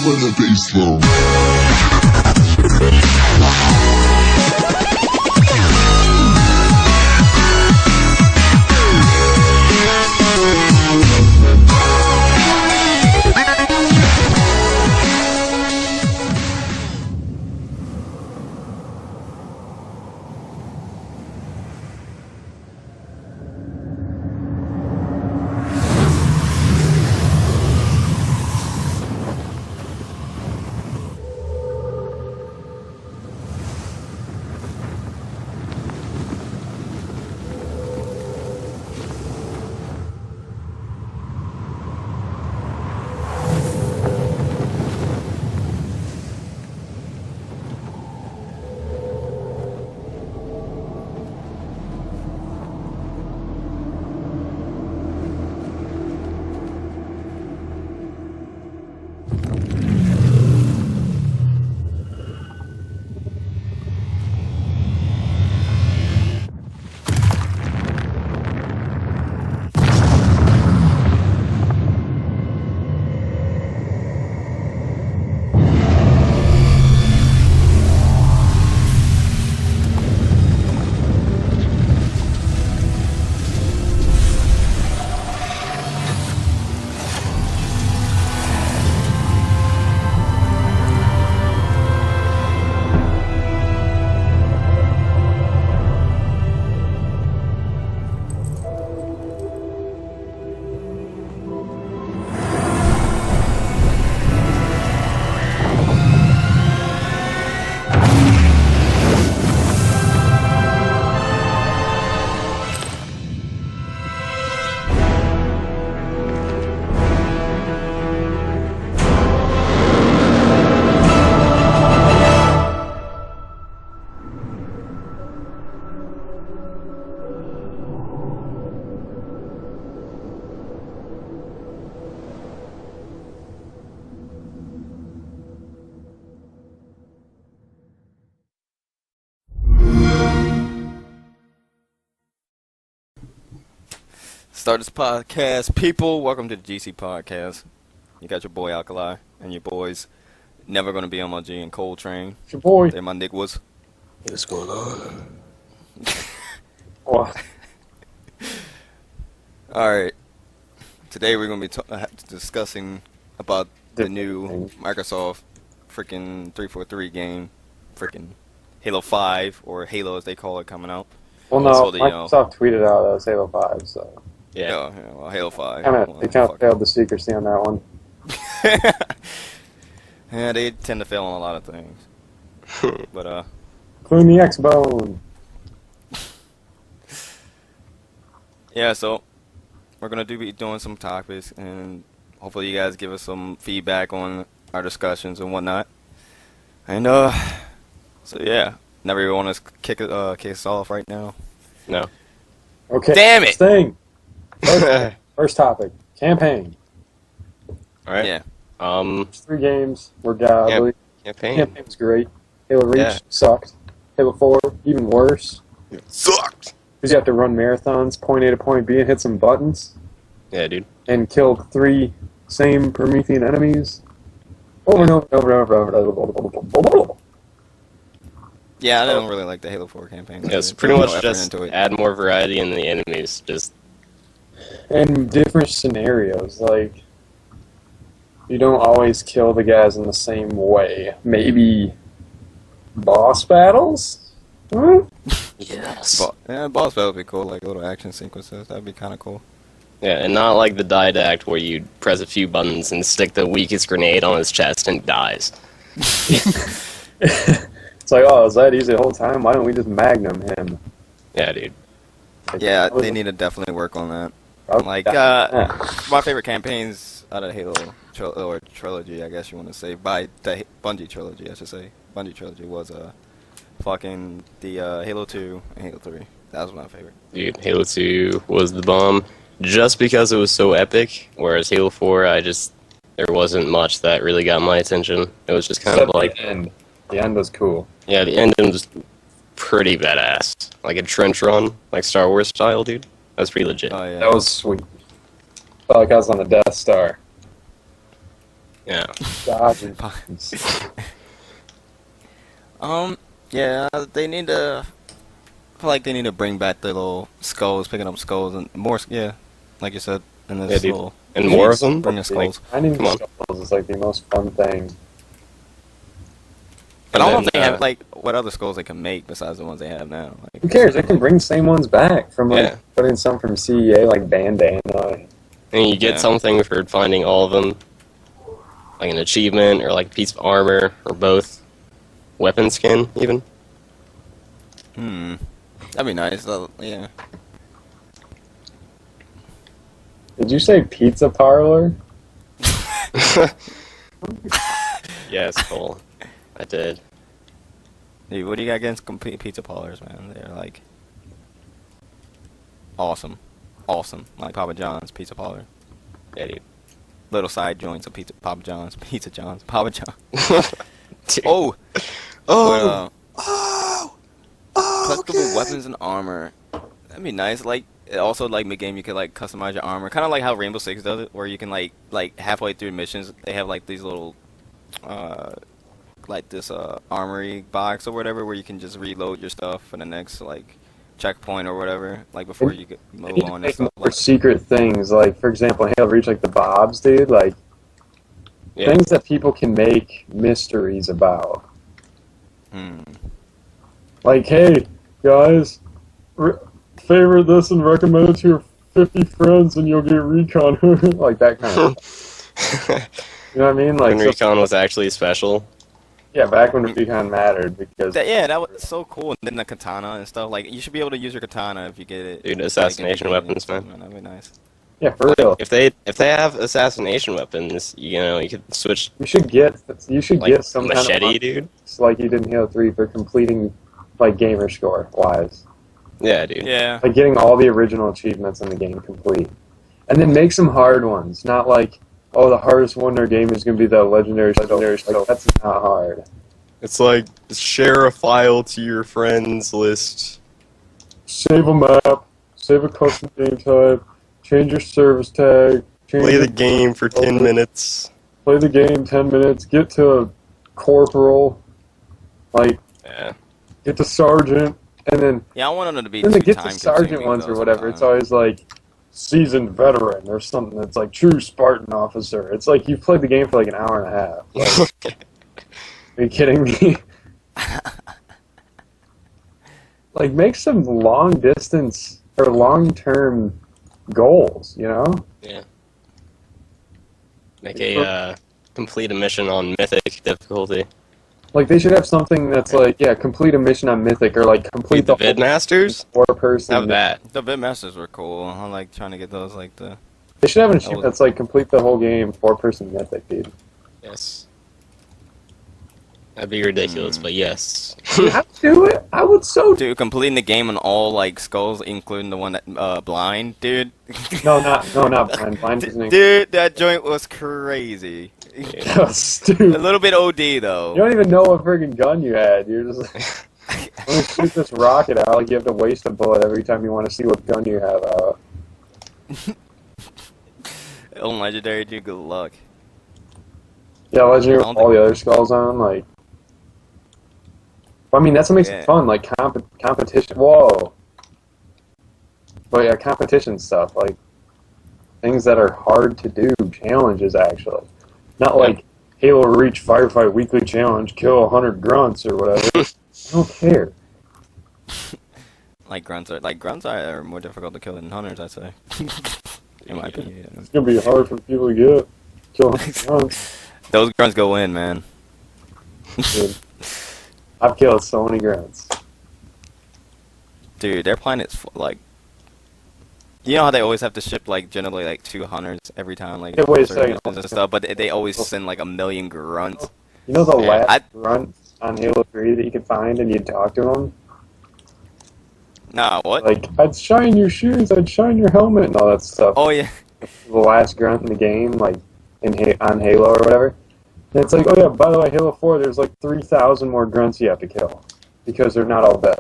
when the bass low. Start this podcast, people. Welcome to the GcPodcast. You got your boy Alkali and your boys Never Gonna Be on My G and Coltrane. It's your boy. They're my niggas. What's going on? What? Alright. Today we're going to be discussing about the new Microsoft freaking 343 game. Freaking Halo 5, or Halo as they call it, coming out. Well, no, Microsoft tweeted out it was Halo 5, so... Yeah, well, Halo 5. They kind of failed the secrecy on that one. Yeah, they tend to fail on a lot of things. But, including the X-Bone. Yeah, so we're going to be doing some topics, and hopefully you guys give us some feedback on our discussions and whatnot. And, so yeah, never even want to kick us off right now. No. Okay. Damn it! Thing. First topic. Campaign. Alright. Yeah. There's 3 games were godly. Campaign. Campaign was great. Halo Reach sucked. Halo 4, even worse. It sucked! Because you have to run marathons, point A to point B, and hit some buttons. Yeah, dude. And killed 3 same Promethean enemies. Over and over and over and over. Yeah, I don't really like the Halo 4 campaign. Yeah, it's pretty much just add more variety in the enemies. And different scenarios, like, you don't always kill the guys in the same way. Maybe boss battles? Huh? Yes. Boss battle would be cool, like little action sequences. That'd be kind of cool. Yeah, and not like the Didact where you press a few buttons and stick the weakest grenade on his chest and dies. It's like, oh, is that easy the whole time? Why don't we just Magnum him? Yeah, dude. Yeah, they need to definitely work on that. Like, my favorite campaigns out of Halo trilogy, I guess you want to say, by the Bungie trilogy, I should say. Bungie trilogy was fucking the Halo 2 and Halo 3. That was my favorite. Dude, Halo 2 was the bomb just because it was so epic, whereas Halo 4, there wasn't much that really got my attention. It was just kind of like... the end. The end was cool. Yeah, the end was pretty badass. Like a trench run, like Star Wars style, dude. That was pretty legit. Oh, yeah. That was sweet. Felt like I was on the Death Star. Yeah. Dodgers. Yeah, they need to. I feel like they need to bring back the little skulls, picking up skulls, and more. Yeah, like you said, in Yeah, this dude. little. And more of them? Bring the skulls. Finding Come on. skulls is like the most fun thing. But I don't know And if they then, have like what other skulls they can make besides the ones they have now. Like, Who cares? They can bring the same ones back from like Yeah. put in some from CEA like bandana. And you get Yeah. something for finding all of them. Like an achievement, or like a piece of armor, or both. Weapon skin, even. That'd be nice. Yeah. Did you say pizza parlor? Yes, Cole. I did. Dude, what do you got against complete pizza parlors, man? They're like awesome, like Papa John's pizza parlor. Yeah, dude. Little side joints of pizza, Papa John's, Papa John. Dude. Oh, Oh! collectible weapons and armor. That'd be nice. Like, it also like mid-game you could like customize your armor, kind of like how Rainbow Six does it, where you can like halfway through missions they have like these little like this armory box or whatever where you can just reload your stuff for the next like checkpoint or whatever, like before you They move need to on and make stuff. more secret things. Like for example, in Halo Reach, like the Bobs, dude. Like Yeah. things that people can make mysteries about. Like, hey guys, favorite this and recommend it to your 50 friends, and you'll get recon. Like that kind of stuff. You know what I mean? Like, When so- Recon was actually special. yeah, back when recon mattered because That was so cool. And then the katana and stuff. Like, you should be able to use your katana if you get it. Dude, like, assassination in the game weapons, and stuff, man. That'd be nice. yeah, for real. If they have assassination weapons, you know, you could switch You should get like some machete, kind of dude. like you did in Halo 3 for completing like gamer score wise. Yeah, dude. Yeah. Like getting all the original achievements in the game complete. And then make some hard ones, not like, oh, the hardest one in our game is going to be the legendary. Like, that's not hard. It's like share a file to your friends list. Save a map, save a custom game type, change your service tag, Play the game for 10 minutes. play the game 10 minutes, get to corporal, like, Yeah. get to sergeant, and then Yeah, I want them to be then they too get to time-consuming, sergeant ones though, or whatever. It's sometimes. always like seasoned veteran or something that's like true Spartan officer. It's like you've played the game for like an hour and a half. Like, are you kidding me? Like, make some long distance or long term goals, you know? Yeah. Make a complete a mission on Mythic difficulty. Like, they should have something that's like, yeah, complete a mission on Mythic or like complete The the whole Vidmasters? 4-person. Have that. The Vidmasters were cool. I like trying to get those, like, the... They should have an achievement that's like complete the whole game 4-person Mythic, dude. Yes. That'd be ridiculous, but yes. I would do it. I would so do. Dude, completing the game on all, like, skulls, including the one that, blind, dude. No, not blind. Blind isn't. Dude, that joint was crazy. That's stupid. A little bit OD, though. You don't even know what friggin' gun you had. You're just like, let me shoot this rocket out. Like you have to waste a bullet every time you want to see what gun you have out. On Legendary, dude, good luck. Yeah, legendary with I don't all think- the other skulls on. Like, I mean, that's what makes Yeah. it fun. Like competition. Whoa. But yeah, competition stuff. Like things that are hard to do. Challenges actually. Not like Halo Reach Firefight Weekly Challenge. Kill 100 grunts or whatever. I don't care. Like, grunts are more difficult to kill than hunters, I'd say. In my opinion. It's gonna be hard for people to get. Kill 100 grunts. Those grunts go in, man. Dude. I've killed so many grunts. Dude, their planet's like... You know how they always have to ship, like, generally, like, 2 hunters every time, like, Hey, wait a certain second. missions and stuff, but they always send, like, 1,000,000 grunts. You know the Yeah, last grunt on Halo 3 that you could find and you'd talk to him? Nah, what? Like, I'd shine your shoes, I'd shine your helmet, and all that stuff. Oh, yeah. The last grunt in the game, like, on Halo or whatever. And it's like, oh yeah, by the way, Halo 4, there's like 3,000 more grunts you have to kill. Because they're not all dead.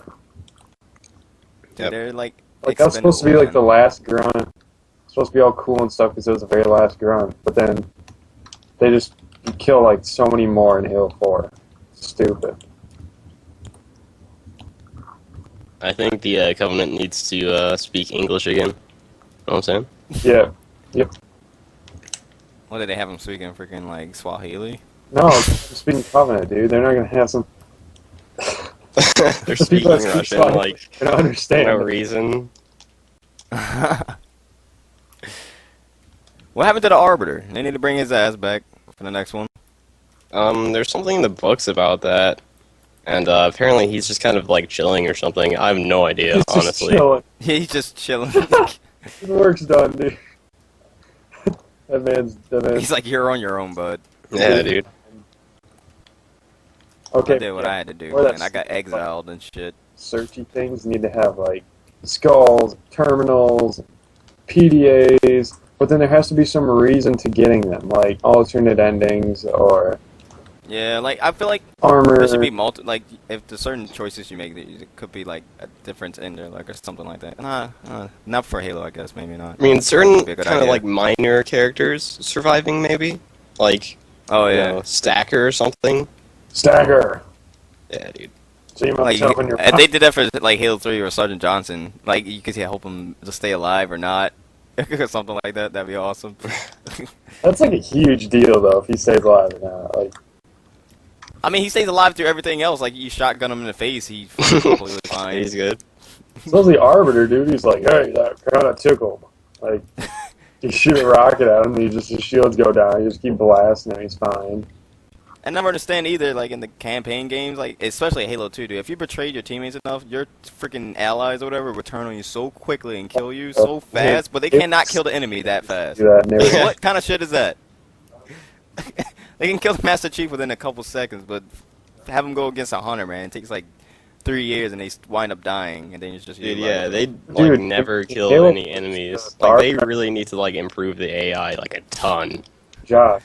Dude, they're, like That was supposed to be expendable, like the last grunt. It's supposed to be all cool and stuff because it was the very last grunt. But then they just you kill like so many more in Halo 4. Stupid. I think the Covenant needs to speak English again. Know what I'm saying? Yeah. Yep. What did they have them speaking freaking like Swahili? No, speaking Covenant, dude. They're not gonna have some. They're The people speaking that speak Russian Swahili, like I don't for understand. no reason. What happened to the Arbiter? They need to bring his ass back for the next one. There's something in the books about that, and apparently he's just kind of like chilling or something. I have no idea, He's just honestly. chilling. He's just chilling. His work's done, dude. That man's. He's like, you're on your own, bud. Yeah, dude. Okay. I did what I had to do, Or man. that's- I got exiled and shit. Searchy things need to have like skulls, terminals, PDAs, but then there has to be some reason to getting them, like alternate endings or Yeah, like I feel like armor. there should be like if there's certain choices you make, it could be like a difference in there, like or something like that. Not for Halo, I guess, maybe not. I mean, certain That'd be a good kind of idea. like minor characters surviving, maybe, like Oh you yeah, know, Stacker or something. Stagger. Yeah, dude. See like myself in your they did that for like Halo 3 or Sergeant Johnson. Like you could help him to stay alive or not, or something like that. That'd be awesome. That's like a huge deal though if he stays alive or not. Like I mean, he stays alive through everything else. Like you shotgun him in the face, he's completely fine. He's good. so the Arbiter dude, he's like, hey, that kinda tickled. Like you shoot a rocket at him and his shields go down, you just keep blasting him, he's fine. I never understand either, like in the campaign games, like especially Halo 2, dude. If you betrayed your teammates enough, your freaking allies or whatever would turn on you so quickly and kill you so fast, but they cannot kill the enemy that fast. Do that and everything. What kind of shit is that? They can kill the Master Chief within a couple seconds, but have them go against a hunter, man. It takes like 3 years and they wind up dying, and then it's just Dude, you yeah, like, they Dude, like never kill Halo- any enemies. Like they really need to like improve the AI like a ton. Josh.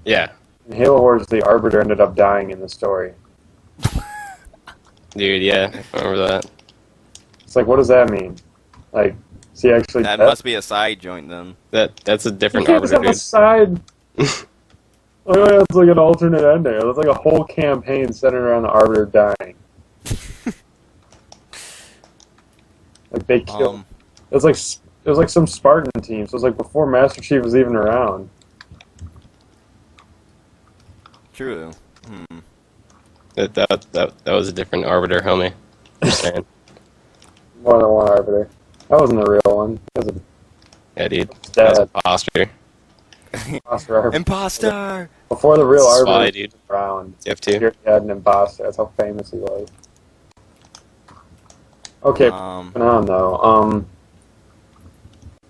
Yeah, In Halo Wars, the Arbiter ended up dying in the story. dude. Yeah, I remember that. It's like, what does that mean? Like, is he actually that dead? must be a side joint then. That's a You different can't just arbiter, have a dude. side. Oh, yeah, it's like an alternate ending. It's like a whole campaign centered around the Arbiter dying. Like they killed. It was like some Spartan team. So it was like before Master Chief was even around. True. That was a different arbiter, homie. Just saying. More than one Arbiter. That wasn't the real one. That was Yeah, dude. a That was dead imposter. imposter Arbiter. Imposter! Before the real Spy, Arbiter dude. was around. You have to. He had an imposter. That's how famous he was. Okay, moving on though.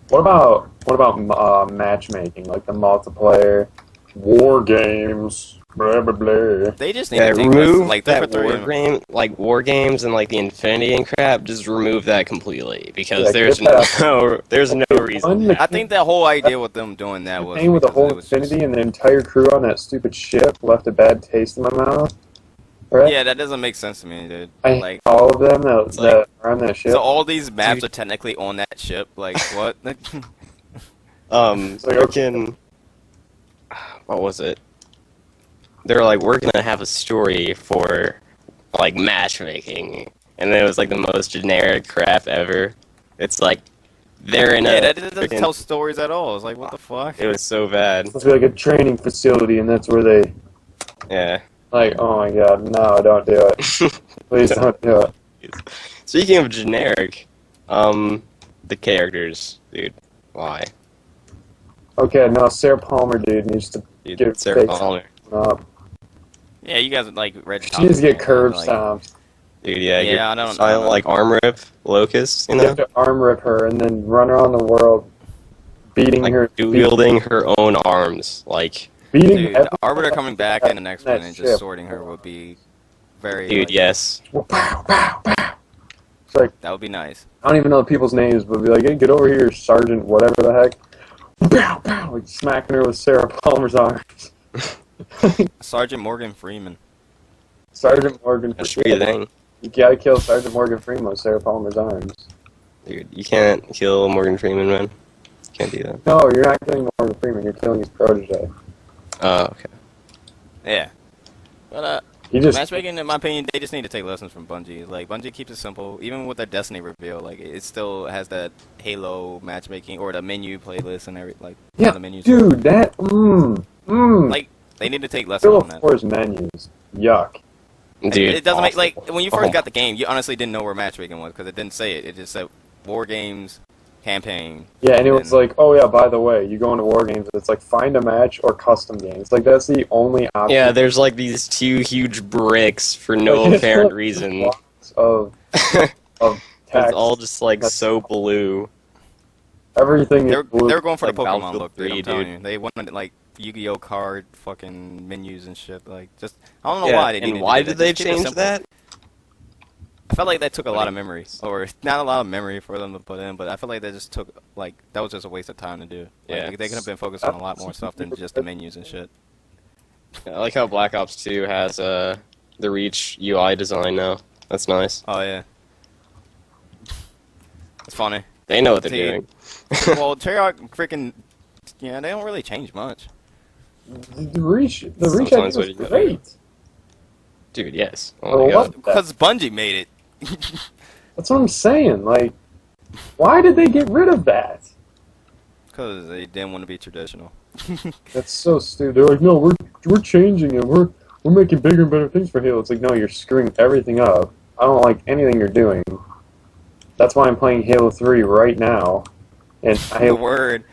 What about matchmaking, like the multiplayer, war games, blah blah blah. They just need Yeah, to take remove like that three. war games and like the Infinity and crap. Just remove that completely because Yeah, there's get that there's no reason. One, I think that whole idea with them doing that was campaign with the because whole it was Infinity and the entire crew on that stupid ship left a bad taste in my mouth. Right? Yeah, that doesn't make sense to me, dude. I Like, hate all of them that like- are on that ship. so all these maps Dude. are technically on that ship. Like, what? like, okay. Freaking, what was it? They were like, we're gonna have a story for like matchmaking, and then it was like the most generic crap ever. It's like they're in Yeah, a. that doesn't freaking- tell stories at all. It's like, what the fuck? It was so bad. It's like a training facility, and that's where they Yeah. like. Oh my god, no! Don't do it. Please don't do it. Speaking of generic, the characters, dude. Why? Okay, no, Sarah Palmer, dude, needs to Dude, get Sarah fixed Palmer. up. Yeah, you guys like red. She needs to get curb like, stomped. Dude, yeah, Yeah, you're I don't silent know. like arm rip locust, you You know? have to arm rip her and then run around the world, beating Like her, wielding her own arms. Like, beating Dude, everyone the Arbiter coming back in the next that one and ship. just sorting her would be very. dude, like, yes. Pow, pow, pow. It's like, That would be nice. I don't even know the people's names, but be like, hey, get over here, Sergeant, whatever the heck. Pow, pow, like smacking her with Sarah Palmer's arms. Sergeant Morgan Freeman. Sergeant Morgan That should be a thing. You gotta kill Sergeant Morgan Freeman with Sarah Palmer's arms. Dude, you can't kill Morgan Freeman, man. Can't do that. No, you're not killing Morgan Freeman, you're killing his protege. Oh, okay. Yeah. But matchmaking, in my opinion, they just need to take lessons from Bungie. Like, Bungie keeps it simple. Even with their Destiny reveal, like, it still has that Halo matchmaking or the menu playlist and everything. Like, yeah, the menus. Dude, that Like, they need to take lessons Halo on that. 4's menus, yuck. Dude, It doesn't make, like, when you first got the game, you honestly didn't know where matchmaking was because it didn't say it. It just said War Games, campaign. Yeah, and it was like, oh yeah, by the way, you go into War Games, it's like find a match or custom games. Like, that's the only option. Yeah, there's like these 2 huge bricks for no apparent reason. Of text. It's all just like so blue. Everything is blue. They were going for Like the Pokemon Battlefield look, dude, 3, I'm telling dude. you. They wanted, like, Yu-Gi-Oh card fucking menus and shit. Like, just, I don't know why they needed and to why do did that. they Just keep it change simple. that? I felt like that took a lot of memory, or not a lot of memory for them to put in, but I feel like they just took, like, that was just a waste of time to do. Yeah. Like, they could have been focused on a lot more stuff than just the menus and shit. I like how Black Ops 2 has the Reach UI design now. That's nice. Oh, yeah. It's funny. They know what they're See, doing. Well, Treyarch freaking, yeah, they don't really change much. The Reach, I think, Sometimes was what you great. Dude, yes. Oh, Oh my god. Because Bungie made it. That's what I'm saying. Like, why did they get rid of that? Because they didn't want to be traditional. That's so stupid. They're like, no, we're changing it. We're making bigger and better things for Halo. It's like, no, you're screwing everything up. I don't like anything you're doing. That's why I'm playing Halo 3 right now. And The word.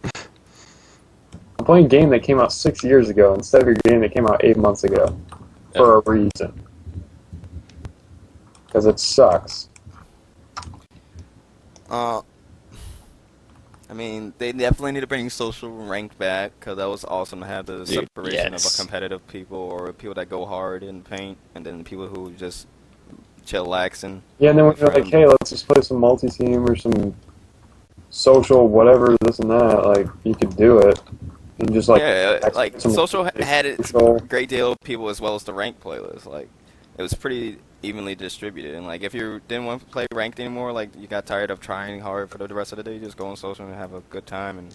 I'm playing a game that came out 6 years ago instead of your game that came out 8 months ago. For a reason. Because it sucks. I mean, they definitely need to bring social rank back, because that was awesome to have the Dude, separation yes. of a competitive people, or people that go hard in paint, and then people who just chillaxing. Yeah, and then when you're like, hey, let's just play some multi-team or some social whatever, this and that, like, you could do it. And just like... Yeah, like, some social had its social- great deal of people as well as the rank playlist. Like, it was pretty evenly distributed, and like, if you didn't want to play ranked anymore, like, you got tired of trying hard for the rest of the day, you just go on social and have a good time and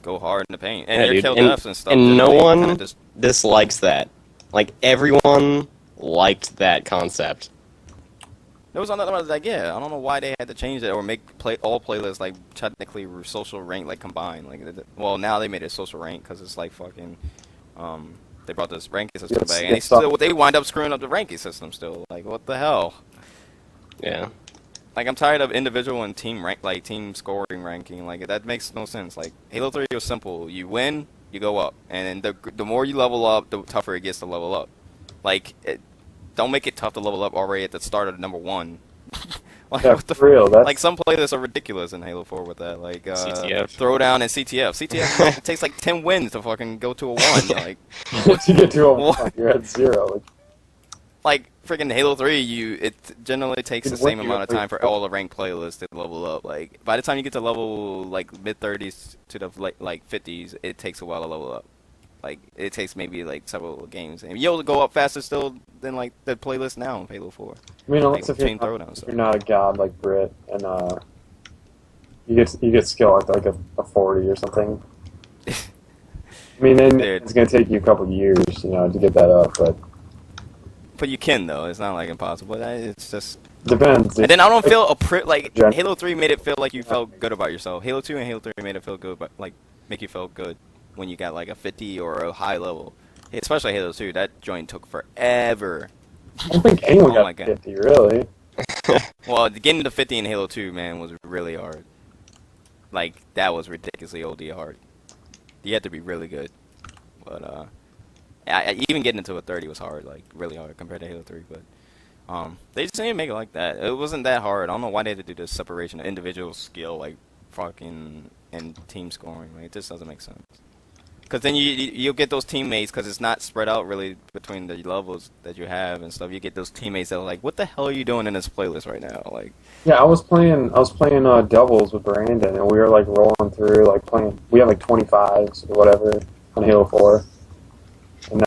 go hard in the paint. And Yeah, your dude, kill and- deaths and stuff. and no generally one- kinda just, Dislikes that. Like, everyone liked that concept. there was another one like, yeah, I don't know why they had to change it or make all playlists like technically social rank like combined. Like, well, now they made it social rank because it's like fucking, they brought this ranking system Yes, back, and it's they wind up screwing up the ranking system still. Like, what the hell? Yeah. Like, I'm tired of individual and team rank, like team scoring ranking. Like, that makes no sense. Like, Halo 3 was simple. You win, you go up, and the more you level up, the tougher it gets to level up. Like, don't make it tough to level up already at the start of number 1. Like, Yeah, what the for real. That's, like, some playlists are ridiculous in Halo 4 with that. Like, CTF. Throwdown and CTF. CTF, it takes like 10 wins to fucking go to a 1. Like, once you get to a What? 1, you're at 0. like freaking Halo 3, it generally takes the Dude, what same you amount of got- time for all the ranked playlists to level up. Like, by the time you get to level like mid-30s to the like 50s, it takes a while to level up. Like, it takes maybe like several games, and you'll go up faster still than like the playlist now in Halo 4. I mean, unless Like, if chain throwdown, if so. you're not a god like Brit, and you get skill at like a 40 or something. I mean, then Dude. it's gonna take you a couple years, to get that up, but But you can though. It's not like impossible. It's just. depends. And then I don't feel like Gen- Halo 3 made it feel like you felt good about yourself. Halo 2 and Halo 3 made it feel good, but like make you feel good when you got like a 50 or a high level. Especially Halo 2, that joint took forever. I don't think anyone Oh my got God. 50, really. Well, getting to 50 in Halo 2, man, was really hard. Like, that was ridiculously OD hard. You had to be really good. But even getting into a 30 was hard, like really hard compared to Halo 3. But they just didn't make it like that. It wasn't that hard. I don't know why they had to do this separation of individual skill, like fucking and team scoring. Like, it just doesn't make sense. Because then you'll get those teammates, because it's not spread out really between the levels that you have and stuff. You get those teammates that are like, what the hell are you doing in this playlist right now? Like, Yeah, I was playing doubles with Brandon, and we were like rolling through, like playing. We had like 25s or whatever on Halo 4, and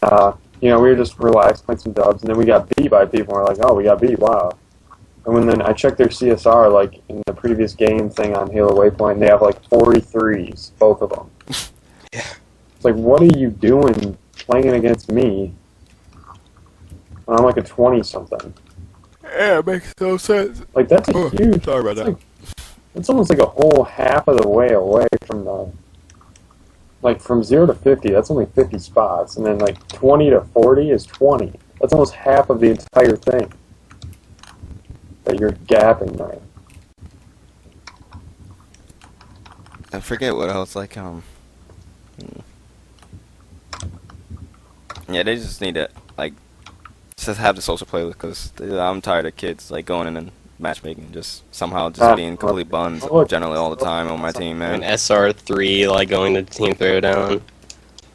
we were just relaxed, playing some dubs, and then we got beat by people. And we're like, oh, we got beat, wow. And then I checked their CSR, like in the previous game thing on Halo Waypoint, they have like 43s, both of them. Yeah. It's like, what are you doing playing against me when I'm like a 20-something? Yeah, it makes no sense. Like, that's a huge... Sorry about that. Like, it's almost like a whole half of the way away from the... Like, from 0 to 50, that's only 50 spots. And then, like, 20 to 40 is 20. That's almost half of the entire thing that you're gapping there. I forget what else, like, yeah, they just need to, like, just have the social playlist, because I'm tired of kids, like, going in and matchmaking, just somehow just being complete buns generally all the time on my team, man. And SR3, like, going to Team Throwdown.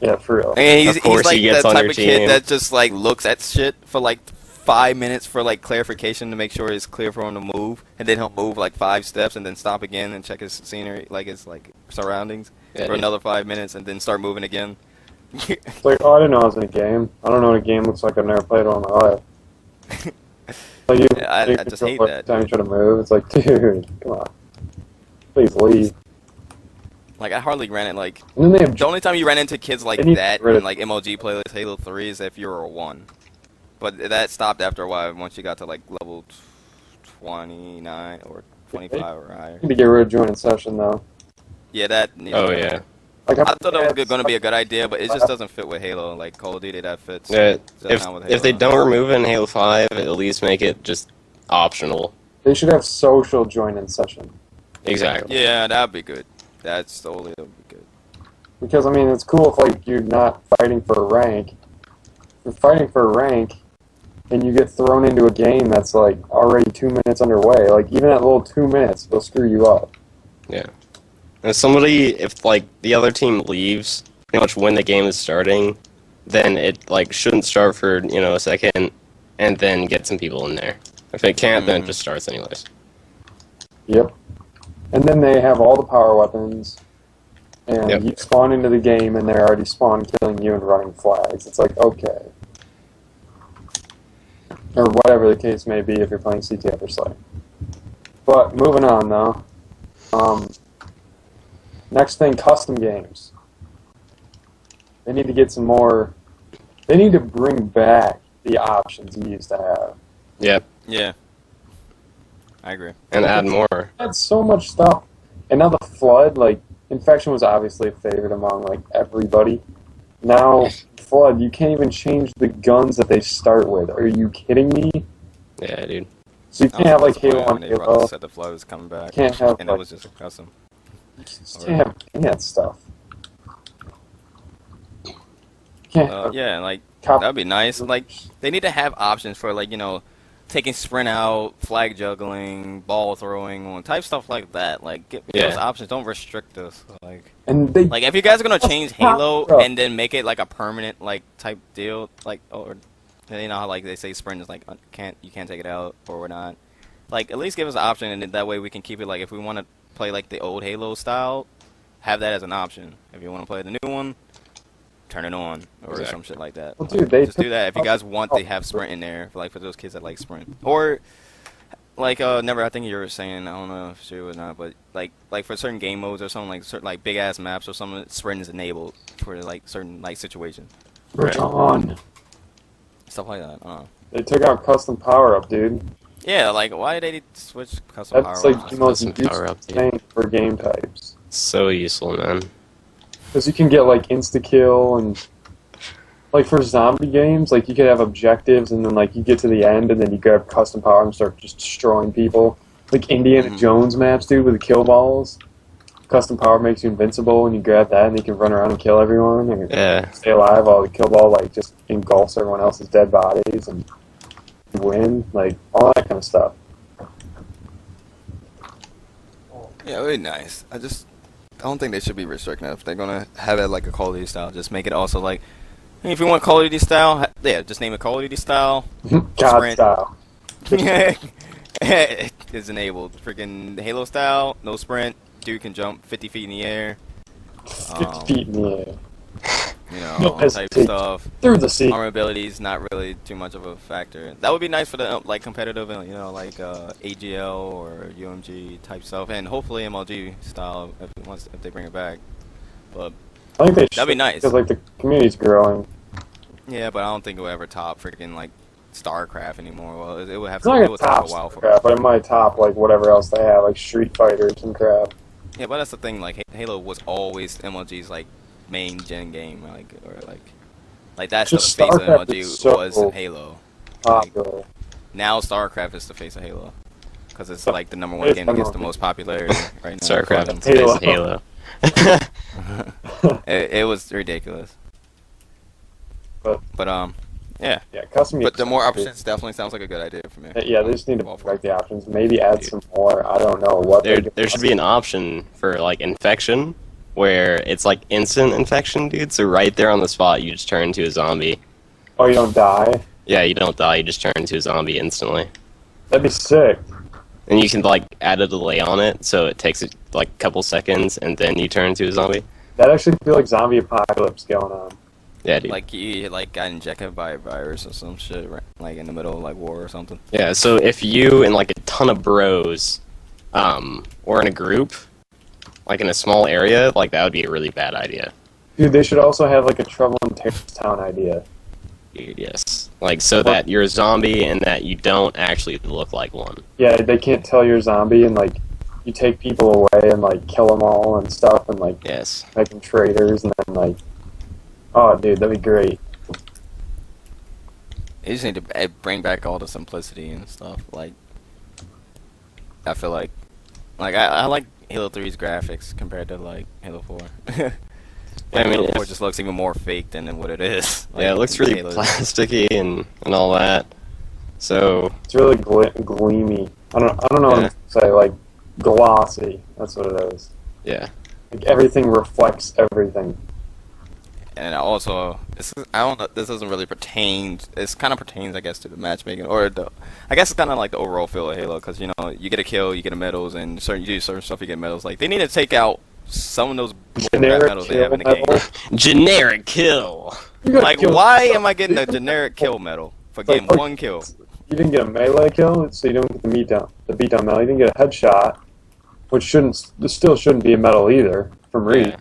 Yeah, for real. And he's like he gets that on type your of kid team. that just, like, looks at shit for, like, 5 minutes for, like, clarification to make sure it's clear for him to move, and then he'll move, like, 5 steps and then stop again and check his scenery, like, his, like, surroundings for another 5 minutes and then start moving again. It's like, oh, I didn't know I was in a game. I don't know what a game looks like. I've never played it all my life. Like, I just hate that. Every time you try to move, it's like, dude, come on. Please leave. Like, I hardly ran it, like, And then they have the only time you ran into kids like They need to that get rid in, of- like, MLG playlist Halo 3 is if you were a 1. But that stopped after a while once you got to, like, level 29 or 25 or higher. need to get rid of joining session, though. Yeah, that... Oh, yeah. Like, I thought it was going to be a good idea, but it just doesn't fit with Halo. Like, Call of Duty, that fits. Yeah, just not with Halo. if they don't remove it in Halo 5, at least make it just optional. They should have social join-in session. Exactly. Yeah, that'd be good. That's totally would be good. Because, I mean, it's cool if, like, you're not fighting for a rank. If you're fighting for a rank, and you get thrown into a game that's, like, already 2 minutes underway. Like, even that little 2 minutes will screw you up. Yeah. If, like, the other team leaves, pretty much when the game is starting, then it, like, shouldn't start for, a second, and then get some people in there. If it can't, then it just starts anyways. Yep. And then they have all the power weapons, and Yep. you spawn into the game, and they're already spawn killing you and running flags. It's like, okay. Or whatever the case may be if you're playing CTF or Slay. But, moving on, though. Next thing, custom games. They need to get some more... They need to bring back the options you used to have. Yep. Yeah. I agree. And add more. Had so much stuff. And now the Flood, like, Infection was obviously a favorite among, like, everybody. Now, Flood, you can't even change the guns that they start with. Are you kidding me? Yeah, dude. So you can't have, like, Halo on When they Halo. said the flow was coming back. Can't have, and it like- was just custom. You just can't have any of that stuff. You can't have Yeah, like, cop- that'd be nice. Like, they need to have options for, like, taking sprint out, flag juggling, ball throwing, type stuff like that. Like, give us options. Don't restrict us. And they... Like, if you guys are gonna change Halo Bro. and then make it like a permanent like type deal, like, or how like they say sprint is like you can't take it out or we're not. Like, at least give us an option, and then that way we can keep it. Like, if we want to play like the old Halo style, have that as an option. If you want to play the new one, turn it on or some shit like that. Well, dude, they Just do that if you guys want to have sprint in there for those kids that like sprint. Or like never, I think you were saying, I don't know if it's true or not, but like for certain game modes or something, like certain like big ass maps or something, sprint is enabled for like certain like situations. Right on. Stuff like that. I don't know. They took out custom power-up, dude. Yeah, like why did they switch custom That's power? like the most Custom power-up, useful dude. thing for game types. So useful, man. Because you can get, like, insta-kill and... Like, for zombie games, like, you could have objectives and then, like, you get to the end and then you grab custom power and start just destroying people. Like Indiana Jones maps, dude, with the kill balls. Custom power makes you invincible and you grab that and you can run around and kill everyone and Yeah. stay alive while the kill ball, like, just engulfs everyone else's dead bodies and you win. Like, all that kind of stuff. Yeah, it would be nice. I don't think they should be restricting it. If they're gonna have it like a Call of Duty style, just make it also like, if you want Call of Duty style, just name it Call of Duty style. God Sprint. style. It's enabled. Freaking Halo style, no sprint. Dude can jump 50 feet in the air. 50 feet in the air. No All type of hesitation. stuff. Through the sea. Armor abilities not really too much of a factor. That would be nice for the like competitive, like AGL or UMG type stuff, and hopefully MLG style if they bring it back. But I think they should. That'd be nice. Because, like, the community's growing. Yeah, but I don't think it will ever top freaking like StarCraft anymore. Well, it would have It's to. not It gonna would take top a while for. StarCraft, but it might top, like, whatever else they have, like Street Fighters and crap. Yeah, but that's the thing. Like Halo was always MLG's like main gen game, like that's Just the face of StarCraft MLG is so was Halo. Popular. Now StarCraft is the face of Halo, because it's So- like the #1 it's game that gets the MLG. most popularity right now. StarCraft For and them. Halo. Halo. It was ridiculous. But yeah. yeah, custom. But the games more sound good. options definitely sounds like a good idea for me. Yeah, they just need to Well, break the options. Maybe add some more. I don't know what. There should be an option for like infection, where it's like instant infection, dude. So right there on the spot, you just turn into a zombie. Oh, you don't die? Yeah, you don't die. You just turn into a zombie instantly. That'd be sick. And you can like add a delay on it, so it takes like a couple seconds, and then you turn into a zombie. That actually feel like zombie apocalypse going on. Yeah, dude. Like you like got injected by a virus or some shit, right? Like in the middle of like war or something. Yeah, so if you and like a ton of bros, or in a group, like in a small area, like that would be a really bad idea. Dude, they should also have like a Trouble in Terrorist Town idea. Dude, yes. Like so that you're a zombie and that you don't actually look like one. Yeah, they can't tell you're a zombie, and like you take people away and like kill them all and stuff, and like Yes. make them traitors, and then like, oh, dude, that'd be great. You just need to bring back all the simplicity and stuff. Like, I feel like I like Halo 3's graphics compared to like Halo 4. I mean, Halo 4 if- just looks even more fake than what it is. Like, Yeah, it looks really Halo's- plasticky and all that. So It's really gleamy. I don't know Yeah. what to say. Like glossy. That's what it is. yeah. Like everything reflects everything. And also, I don't know. This doesn't really pertain. This kind of pertains, I guess, to the matchmaking, or I guess it's kind of like the overall feel of Halo, because you know you get a kill, you get a medals, and you do certain stuff, you get medals. Like they need to take out some of those Generic medals they have in the kill game. medal. Generic kill. You gotta Like, kill- why am I getting a generic kill medal for getting Like, one kill? You didn't get a melee kill, so you don't get the beatdown medal. You didn't get a headshot, which still shouldn't be a medal either from reach. Yeah.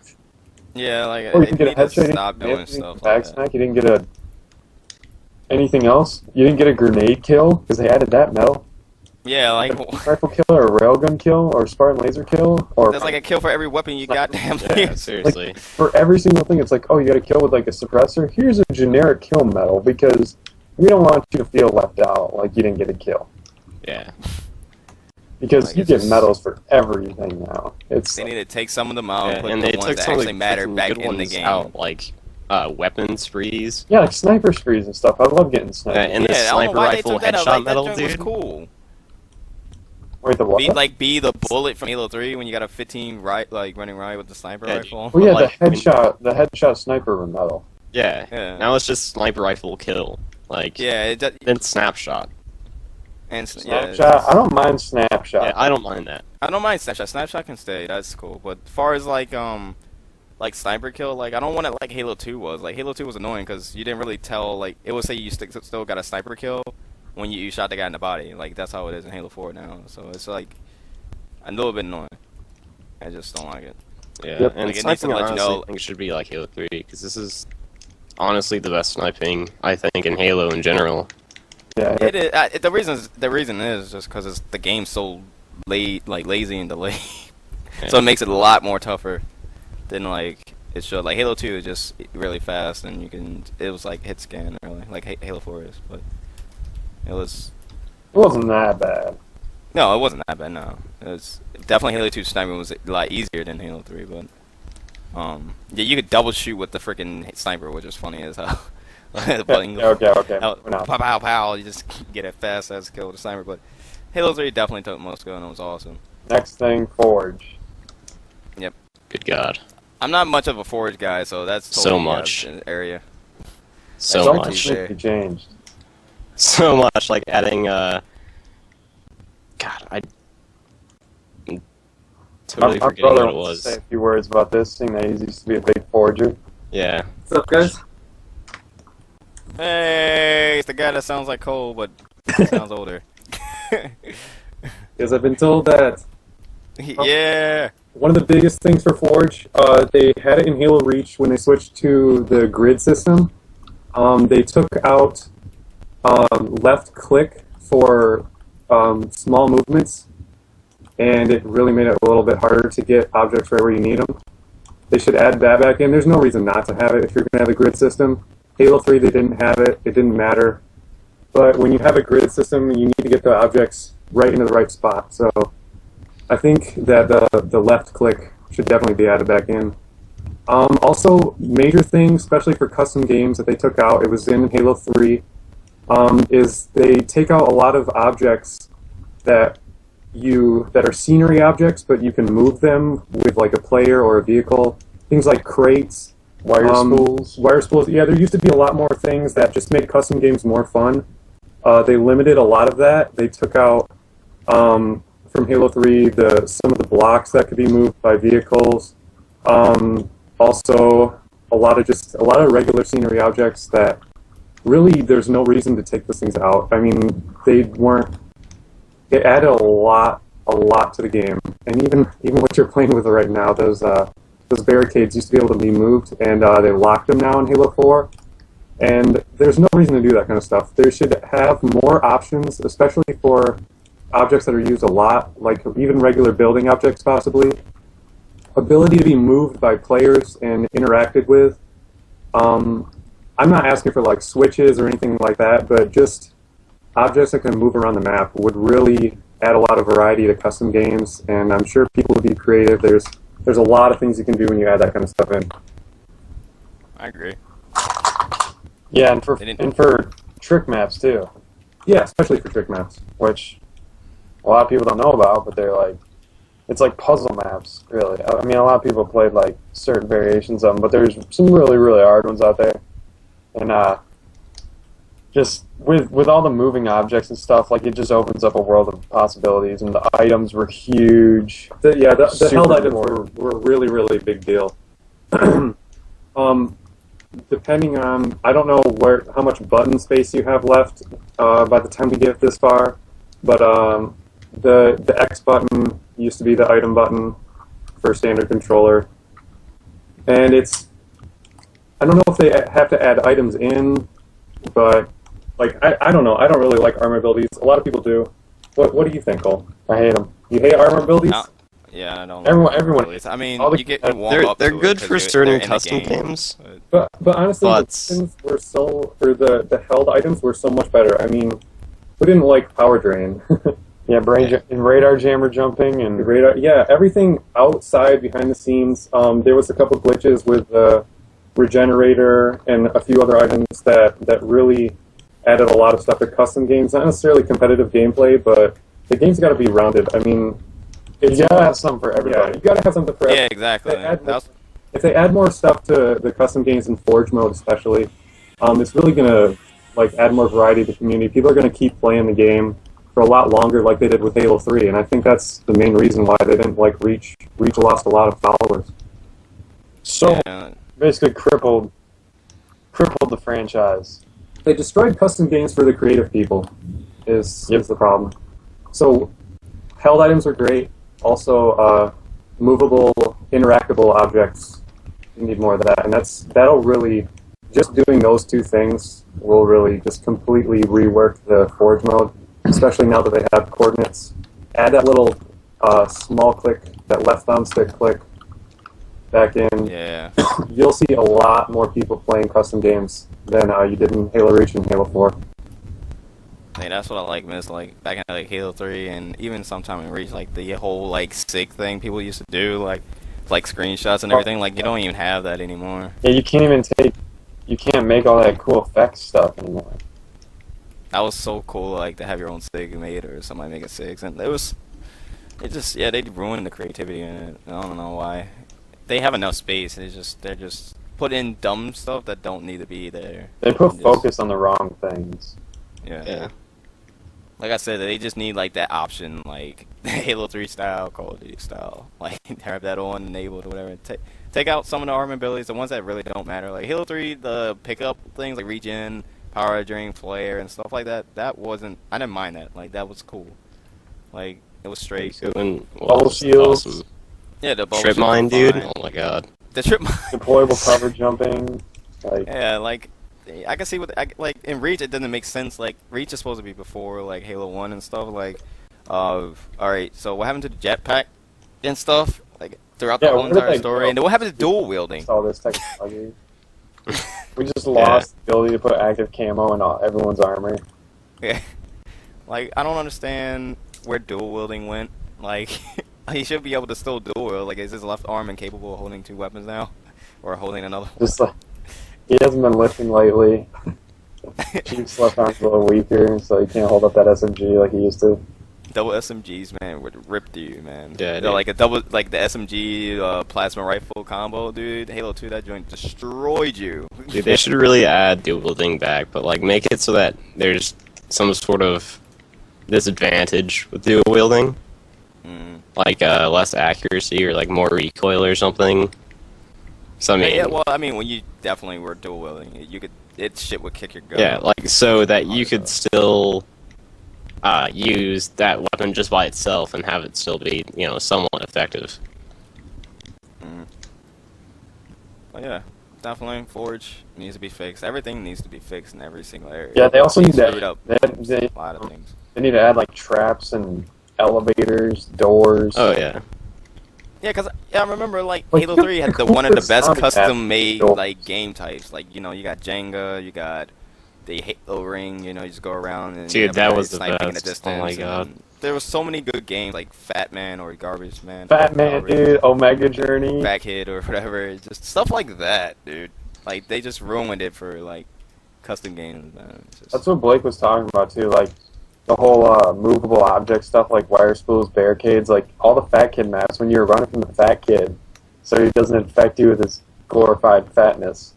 Yeah, like Or you they can get a need to headshot. stop You doing didn't get stuff a like back that. smack. You didn't get anything else. You didn't get a grenade kill because they added that medal. Yeah, like Rifle kill or a railgun kill or a Spartan laser kill or there's like a kill for every weapon you got. Damn. Yeah, seriously. for every single thing. It's like, oh, you got a kill with like a suppressor. Here's a generic kill medal because we don't want you to feel left out like you didn't get a kill. Yeah. Because Like, you it's get just- medals for everything now. It's They need to take some of them out, Yeah, and put and the they ones took that some of actually the matter freaking back good in the ones game. out, like weapon sprees. yeah, like sniper sprees and stuff. I love getting snipers. And the Yeah, I don't know sniper why they rifle took that out. headshot Like, that medal, joint was dude. cool. Wait, the what? Be the bullet from Halo 3 when you got a 15 running right with the sniper Yeah, rifle. Oh yeah, like, the headshot sniper medal. Yeah. Yeah. Now it's just sniper rifle kill. Like Yeah, it does, then snapshot. and Snapshot. I don't mind snapshot. Yeah, I don't mind that. I don't mind snapshot. Snapshot can stay. That's cool. But as far as like sniper kill, like I don't want it like Halo 2 was. Like Halo 2 was annoying because you didn't really tell. Like it would say you still got a sniper kill when you shot the guy in the body. Like that's how it is in Halo 4 now. So it's like a little bit annoying. I just don't like it. Yeah, Yep. and Like, it needs to sniping, I let you honestly know- think it should be like Halo 3, because this is honestly the best sniping, I think, in Halo in general. Yeah, It is, the reason is just because the game's so lazy and delayed, so it makes it a lot more tougher than like it should. Like Halo 2 is just really fast, and it was like hit scan really, like Halo 4 is, but it wasn't that bad. no, it wasn't that bad. No, it was definitely Halo 2 sniping was a lot easier than Halo 3, but yeah, you could double shoot with the freaking sniper, which is funny as hell. Okay. Pow, Moving on. pow, pow, you just get a fast ass kill with a sniper. But Halo 3 definitely took most skill and it was awesome. Next thing, Forge. Good God. I'm not much of a Forge guy, so that's So totally much. an area. So Something much. should be changed. So much, like adding, God, I... I'm totally My forgetting brother what it wants to was. say a few words about this, seeing that he used to be a big forger. Yeah. What's up, guys? Hey, it's the guy that sounds like Cole, but sounds older. Because I've been told that. Yeah. one of the biggest things for Forge, they had it in Halo Reach when they switched to the grid system. They took out left click for small movements, and it really made it a little bit harder to get objects right where you need them. They should add that back in. There's no reason not to have it if you're going to have a grid system. Halo 3, they didn't have it. It didn't matter. But when you have a grid system, you need to get the objects right into the right spot. So I think that the left click should definitely be added back in. Also, major thing, especially for custom games that they took out, it was in Halo 3, is they take out a lot of objects that are scenery objects, but you can move them with like a player or a vehicle. Things like crates, wire spools. Yeah, there used to be a lot more things that just make custom games more fun. They limited a lot of that. They took out from Halo 3 some of the blocks that could be moved by vehicles. Also, a lot of regular scenery objects that really there's no reason to take those things out. I mean, they added a lot to the game, and even what you're playing with right now, those barricades used to be able to be moved, and they locked them now in Halo 4. And there's no reason to do that kind of stuff. They should have more options, especially for objects that are used a lot, like even regular building objects possibly. Ability to be moved by players and interacted with. I'm not asking for like switches or anything like that, but just objects that can move around the map would really add a lot of variety to custom games, and I'm sure people would be creative. There's a lot of things you can do when you add that kind of stuff in. I agree. Yeah, and for trick maps too. Yeah, especially for trick maps, which a lot of people don't know about, but it's like puzzle maps, really. I mean, a lot of people played like certain variations of them, but there's some really, really hard ones out there. And just with all the moving objects and stuff, like it just opens up a world of possibilities, and the items were huge. The held items were a really, really big deal. Depending on, I don't know how much button space you have left by the time we get this far, but the X button used to be the item button for standard controller, and I don't know if they have to add items in, but like I don't know. I don't really like armor abilities. A lot of people do. What do you think, Cole? I hate them. You hate armor abilities? No. Yeah, I don't. Everyone. I mean, they're good for certain custom games. But honestly, the held items were so much better. I mean, who didn't like power drain? Yeah, and radar jammer jumping and everything outside behind the scenes. There was a couple glitches with the regenerator and a few other items that really added a lot of stuff to custom games. Not necessarily competitive gameplay, but the game's got to be rounded. I mean, you gotta have something for everybody. Yeah, you gotta have something for everybody. Yeah, exactly. If they add more stuff to the custom games in Forge mode, especially, it's really gonna add more variety to the community. People are gonna keep playing the game for a lot longer, like they did with Halo 3, and I think that's the main reason why they didn't Reach lost a lot of followers. So basically, crippled the franchise. They destroyed custom games for the creative people. Is the problem. So held items are great. Also, movable, interactable objects. You need more of that, and that'll really, just doing those two things will really just completely rework the Forge mode, especially now that they have coordinates. Add that little small click, that left thumbstick click back in. Yeah. You'll see a lot more people playing custom games than you did in Halo Reach and Halo 4. Hey, that's what I miss back in Halo 3 and even sometime in Reach, the whole SIG thing people used to do, like screenshots and everything. You don't even have that anymore. Yeah, you can't make all that cool effects stuff anymore. That was so cool, to have your own SIG made or somebody make a SIG, and they ruined the creativity in it. I don't know why. They have enough space. They're just put in dumb stuff that don't need to be there. They put focus on the wrong things. Yeah. Like I said, they just need that option, Halo 3 style, Call of Duty style. Have that on, enabled, or whatever. Take out some of the armor abilities, the ones that really don't matter. Halo 3, the pickup things like regen, power drain, flare, and stuff like that. That wasn't. I didn't mind that. That was cool. It was straight. Bubble shields. Awesome. Yeah, the trip mine, dude. Oh my god. The trip mine. Deployable cover jumping. Like, Yeah, like I can see what like in Reach it doesn't make sense. Like Reach is supposed to be before like Halo 1 and stuff. Like, all right. So what happened to the jetpack and stuff? Like throughout the whole entire story, and then what happened to dual wielding? all this technology. We just lost the ability to put active camo in everyone's armor. Yeah. Like I don't understand where dual wielding went. Like he should be able to still dual wield. Like is his left arm incapable of holding 2 weapons now, or holding another? Just like he hasn't been lifting lately. Chief's left arm's a little weaker, so he can't hold up that SMG like he used to. Double SMGs, man, would rip you, man. Yeah, they're like a double, like the SMG plasma rifle combo, dude. Halo 2, that joint destroyed you. Dude, they should really add dual wielding back, but like make it so that there's some sort of disadvantage with dual wielding, like less accuracy or like more recoil or something. So I mean, yeah, well, I mean, when you definitely were dual wielding, you could, shit would kick your gun. Yeah, like so that you could still use that weapon just by itself and have it still be, you know, somewhat effective. Well, yeah, definitely Forge needs to be fixed. Everything needs to be fixed in every single area. Yeah, they also need to up they a lot of things. They need to add like traps and elevators, doors. Oh yeah. Yeah, because I remember like Like, Halo 3 had one of the best zombie custom-made doors. like game types. Like, you know, you got Jenga, you got the Halo ring. You know, you just go around and Dude, that was the sniping in the best. distance. Oh my god. There was so many good games like Fat Man or Garbage Man. Fat Man, Garbage, dude, Omega Journey. Back Hit or whatever. It's just stuff like that, dude. Like they just ruined it for like custom games, man. It's just... That's what Blake was talking about too, like the whole movable object stuff, like wire spools, barricades, like all the Fat Kid maps. When you're running from the Fat Kid, so he doesn't infect you with his glorified fatness.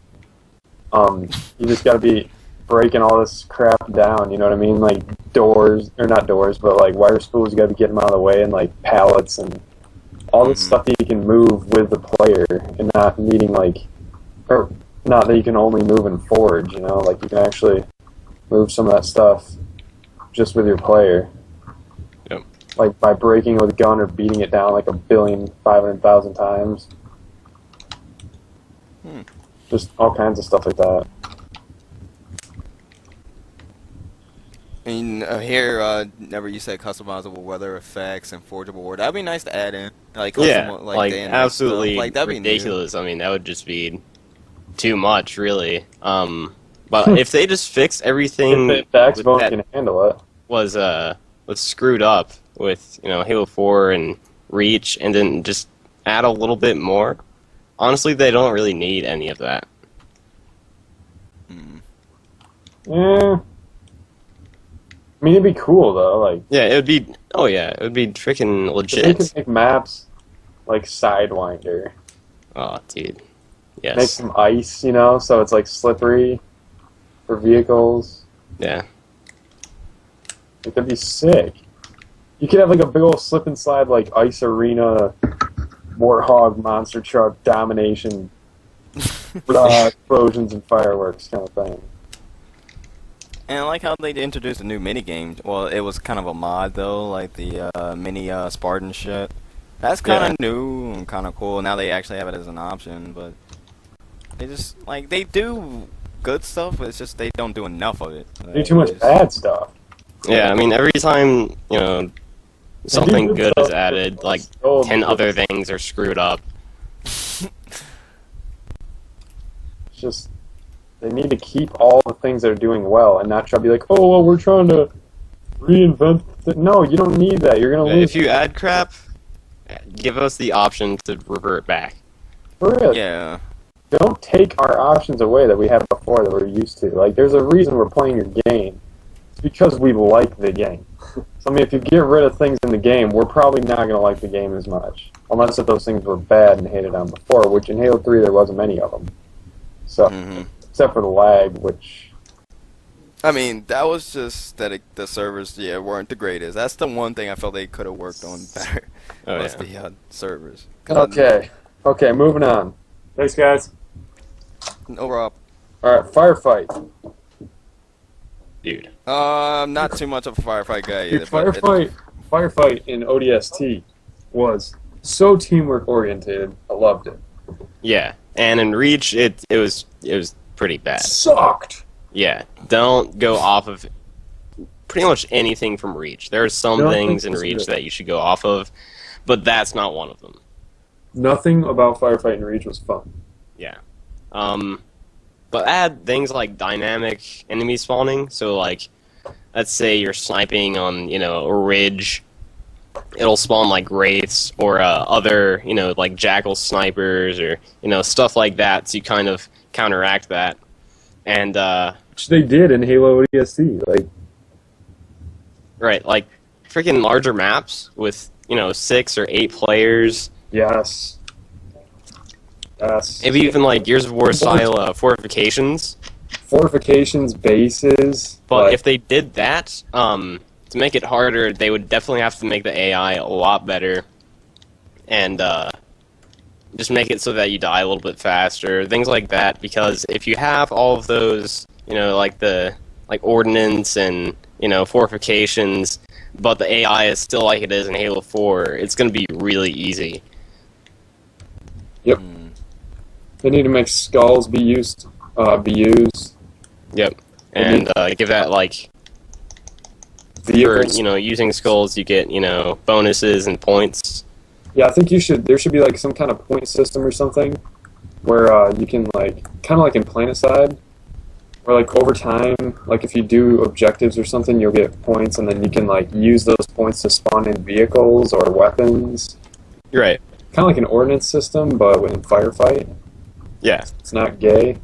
You just gotta be breaking all this crap down. You know what I mean? Like doors, or not doors, but like wire spools. You gotta get them out of the way, and like pallets and all this stuff that you can move with the player, and not needing like, or not that you can only move in Forge. You know, like you can actually move some of that stuff just with your player. Yep. Like by breaking with a gun or beating it down like 1,500,000 times. Just all kinds of stuff like that. I mean, here, whenever you say customizable weather effects and forgeable word, that'd be nice to add in. Like, Yeah, custom, like day and night absolutely stuff. Like, that'd be ridiculous. I mean, that would just be too much, really. But if they just fix everything If the Xbox that can handle it. was screwed up with, you know, Halo 4 and Reach, and then just add a little bit more, honestly, they don't really need any of that. Yeah. I mean, it'd be cool though. Like, Yeah, it would be. Oh yeah, it would be freaking if they legit. could make maps like Sidewinder, Oh, dude. make Yes. some ice, you know, so it's like slippery for vehicles. Yeah. It could be sick. You could have like a big old slip and slide like ice arena, warthog monster truck domination, explosions and fireworks kind of thing. And I like how they introduced a new mini game. Well, it was kind of a mod though, like the mini Spartan shit. That's kind of new and kind of cool. Now they actually have it as an option, but they just like they do good stuff, but it's just they don't do enough of it. They do too much bad stuff. Yeah, I mean, every time, you know, something good is added, like 10 other things are screwed up. It's just they need to keep all the things that are doing well and not try to be like, oh, well, we're trying to reinvent. No, you don't need that. You're gonna lose. If you add crap, give us the option to revert back. For real. Yeah. Don't take our options away that we had before that we're used to. Like, there's a reason we're playing your game. It's because we like the game. So, I mean, if you get rid of things in the game, we're probably not going to like the game as much. Unless if those things were bad and hated on before, which in Halo 3 there wasn't many of them. So, except for the lag, which... I mean, that was just that the servers, weren't the greatest. That's the one thing I felt they could have worked on better. Oh, was yeah. the servers. Okay, moving on. Thanks, guys. No problem. Alright, firefight. Dude. I'm not too much of a firefight guy either. Dude, firefight in ODST was so teamwork oriented. I loved it. Yeah, and in Reach, it was pretty bad. Sucked. Yeah, don't go off of pretty much anything from Reach. There are some things in Reach that you should go off of, but that's not one of them. Nothing about firefighting Reach was fun. Yeah. But add things like dynamic enemy spawning. So, like, let's say you're sniping on, a ridge. It'll spawn, like, wraiths or other, like jackal snipers or, stuff like that. So you kind of counteract that. And, which they did in Halo ODST. Like, right, like, freaking larger maps with, 6 or 8 players. Yes. Yes. Maybe even, like, Gears of War style fortifications. Fortifications, bases. But if they did that, to make it harder, they would definitely have to make the AI a lot better. And, just make it so that you die a little bit faster, things like that, because if you have all of those, like ordnance and, fortifications, but the AI is still like it is in Halo 4, it's going to be really easy. Yep. They need to make skulls be used. Yep. And give that, like, vehicles. For, using skulls, you get, bonuses and points. Yeah, I think there should be, like, some kind of point system or something where you can, like, kind of like in Planetside, where, like, over time, like, if you do objectives or something, you'll get points, and then you can, like, use those points to spawn in vehicles or weapons. You're right. Kind of like an ordnance system, but in firefight. Yeah. It's not gay.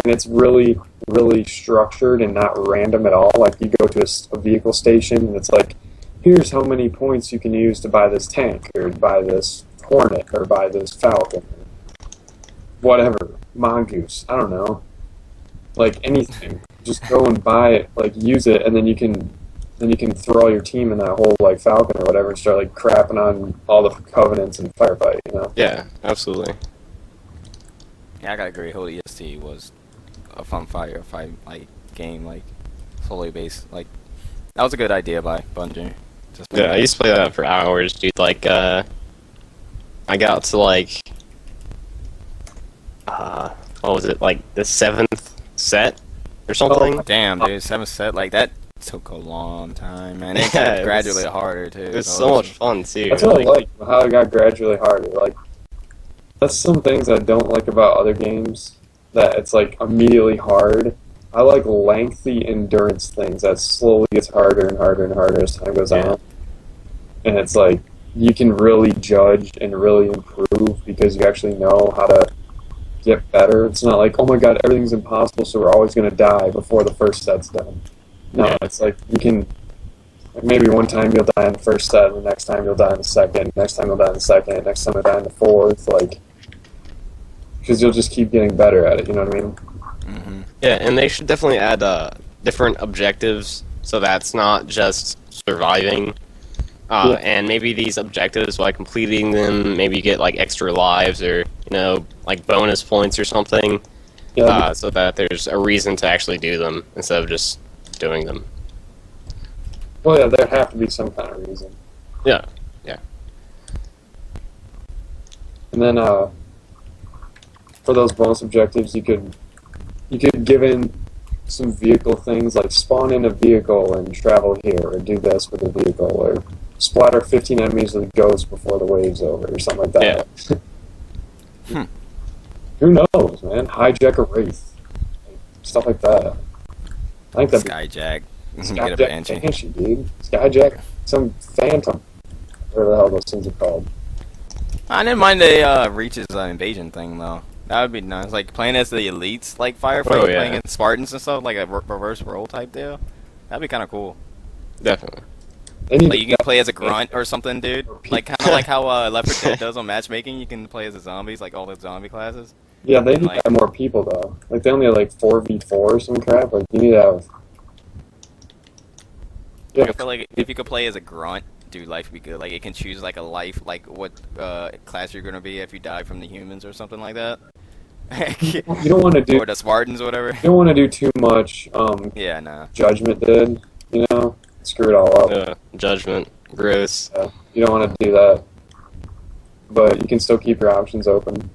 And it's really, really structured and not random at all. Like, you go to a vehicle station, and it's like, here's how many points you can use to buy this tank, or buy this Hornet, or buy this Falcon. Whatever. Mongoose. I don't know. Like, anything. Just go and buy it, like, use it, and then you can throw all your team in that whole, like, Falcon or whatever and start, like, crapping on all the Covenants and firefight, Yeah, absolutely. Yeah, I gotta agree. Halo EST was a fun firefight, like, game, like, solely based, like, that was a good idea by Bungie. Yeah, I used to play that for hours, dude. Like, I got to, like, what was it, like, the 7th set or something? Oh, damn, dude, 7th set, like, that took a long time, man. It got gradually harder, too. It was so much fun, too. That's what I like, how it got gradually harder. Like, that's some things I don't like about other games, that it's, like, immediately hard. I like lengthy endurance things that slowly gets harder and harder and harder as time goes on. And it's like, you can really judge and really improve because you actually know how to get better. It's not like, oh my god, everything's impossible, so we're always going to die before the first set's done. No, it's like, you can, like, maybe one time you'll die in the first set, and the next time you'll die in the second, next time you'll die in the second, next time you'll die in the fourth, like, because you'll just keep getting better at it, you know what I mean? Mm-hmm. Yeah, and they should definitely add different objectives, so that's not just surviving. And maybe these objectives, by completing them, maybe you get, like, extra lives or, like, bonus points or something, so that there's a reason to actually do them instead of just doing them. Well, yeah, there have to be some kind of reason. Yeah. And then, for those bonus objectives, you could give in some vehicle things, like spawn in a vehicle and travel here, or do this with a vehicle, or splatter 15 enemies with a ghost before the wave's over, or something like that. Yeah. Who knows, man? Hijack a wraith. Stuff like that. I think that'd Skyjack. be Get a Banshee. Banshee, dude. Skyjack some Phantom. Whatever the hell those things are called. I didn't mind the Reach's invasion thing, though. That would be nice. Like, playing as the elites, like, firefighter, playing as Spartans and stuff, like a reverse role type deal. That'd be kind of cool. Definitely. Like, you can play as a grunt or something, dude. Like, kind of like how Left 4 Dead does on matchmaking. You can play as the zombies, like all the zombie classes. Yeah, they need to have more people, though. Like, they only have, like, 4v4 or some crap. Like, you need to have... Yeah. I feel like if you could play as a grunt, dude, life would be good. Like, it can choose, like, a life, like, what class you're going to be if you die from the humans or something like that. You don't want to do... Or the Spartans or whatever. You don't want to do too much, yeah, nah. Judgment did, you know? Screw it all up. Judgment. Gross. Yeah, you don't want to do that. but you can still keep your options open.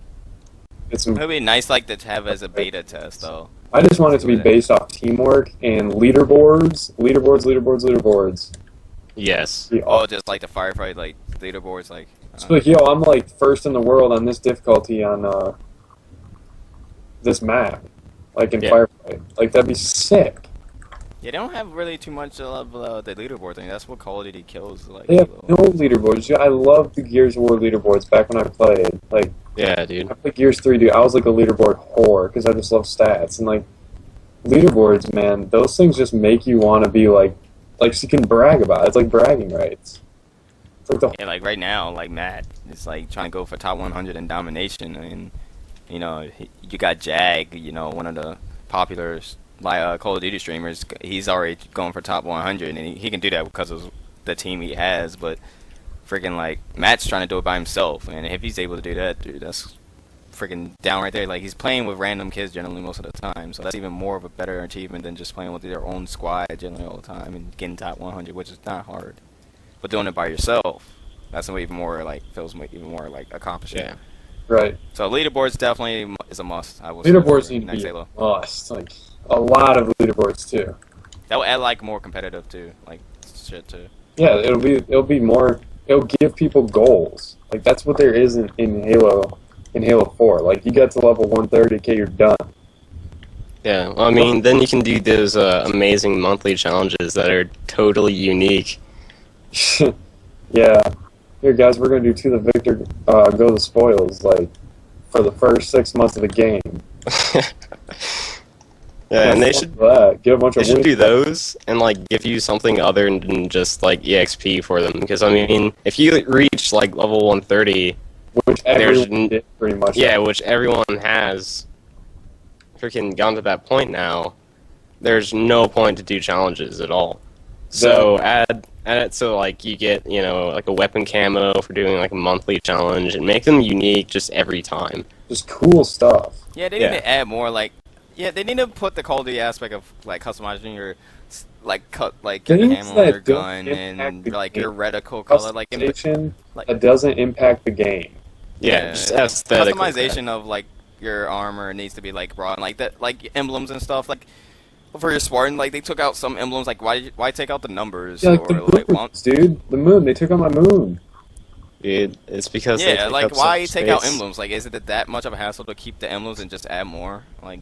It's It'd be nice, like, to have as a beta test, though. I just want it to be based off teamwork and leaderboards. Yes. Oh, just like the firefight, like, leaderboards, like... So, like, yo, I'm, like, first in the world on this difficulty on, this map. Like, in firefight. Like, that'd be sick. Yeah, they don't have really too much of the leaderboard thing. That's what Call of Duty kills, like... They have no leaderboards. I love the Gears of War leaderboards back when I played. Like, Yeah, dude. I played Gears 3, dude. I was, like, a leaderboard whore, because I just love stats. And, like, leaderboards, man, those things just make you want to be, like, so you can brag about it. It's like bragging rights. Yeah, like right now, like Matt is like trying to go for top 100 in domination, and you know you got Jag, you know, one of the popular Call of Duty streamers. He's already going for top 100, and he can do that because of the team he has. But freaking like Matt's trying to do it by himself, and if he's able to do that, dude, that's freaking down right there. Like he's playing with random kids generally most of the time, so that's even more of a better achievement than just playing with their own squad generally all the time and getting top 100, which is not hard. But doing it by yourself, that's even more like feels even more like accomplishing. Yeah. Right. So leaderboards definitely is a must. I will Leaderboards say need to next be Halo. a must. Like a lot of leaderboards too. That will add like more competitive too, like shit too. Yeah, it'll be more. It'll give people goals. Like that's what there is in Halo 4. Like you get to level 130, okay, you're done. Yeah, well, I mean, then you can do those amazing monthly challenges that are totally unique. Yeah. Here, guys, we're going to do To the Victor, Go the Spoils, like, for the first 6 months of the game. Yeah, and they should get a bunch of do those and, like, give you something other than just, like, EXP for them. Because, I mean, if you reach, like, level 130... Which everyone did, pretty much. Yeah, which everyone has freaking gone to that point now. There's no point to do challenges at all. So add it so like you get, you know, like a weapon camo for doing like a monthly challenge and make them unique just every time. Just cool stuff. Yeah, they need to add more like they need to put the Call of Duty aspect of like customizing your like your camo on your gun and like your reticle color like that doesn't impact the game. Yeah, just aesthetic. Customization of like your armor needs to be like raw and like that like emblems and stuff like for your Spartan, like they took out some emblems. Like why take out the numbers? Yeah, like the moons, dude. The moon. They took out my moon. Dude, it's because yeah, like why take out emblems? Like, is it that much of a hassle to keep the emblems and just add more? Like,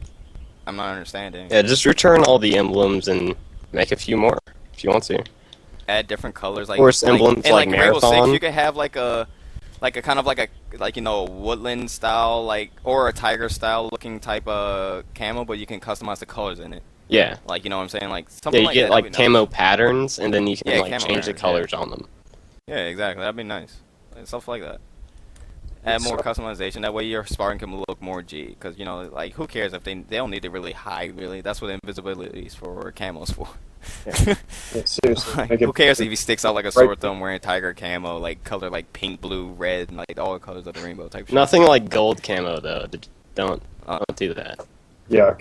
I'm not understanding. Yeah, just return all the emblems and make a few more if you want to. Add different colors, like force emblems, like Marathon. Rainbow Six, you could have like a kind of like you know woodland style like or a tiger style looking type of camo, but you can customize the colors in it. Yeah. Like, you know what I'm saying? Like, something like that. Yeah, you get, like, camo patterns, and then you can, like, change the colors on them. Yeah, exactly. That'd be nice. Like, stuff like that. Add more customization. That way your Spartan can look more G. Because, you know, like, who cares if they don't need to really hide, really. That's what invisibility is for, or camo's for. Yeah. Yeah, seriously. Like, who cares if he sticks out like a sword thumb wearing tiger camo, like, color like pink, blue, red, and, like, all the colors of the rainbow type shit. Nothing like gold camo, though. Don't do that. Yeah.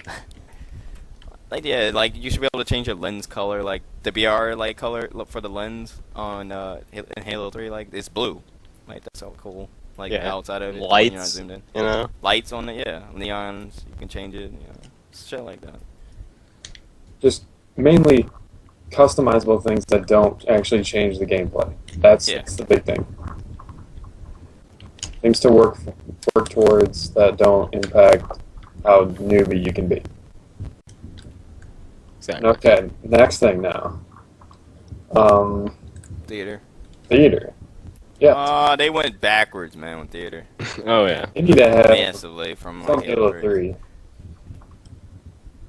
Like, yeah, like, you should be able to change your lens color, like, the BR, like, color for the lens on, in Halo 3, like, it's blue. Like, that's so cool. Like, outside of it, lights, you're not zoomed in. you know? Lights on it, yeah. Neons, you can change it, you know, shit like that. Just mainly customizable things that don't actually change the gameplay. That's the big thing. Things to work towards that don't impact how newbie you can be. Exactly. Okay, next thing now. Theater. Yeah. They went backwards, man, with theater. Oh, yeah. They need to have massively from like, Halo 3.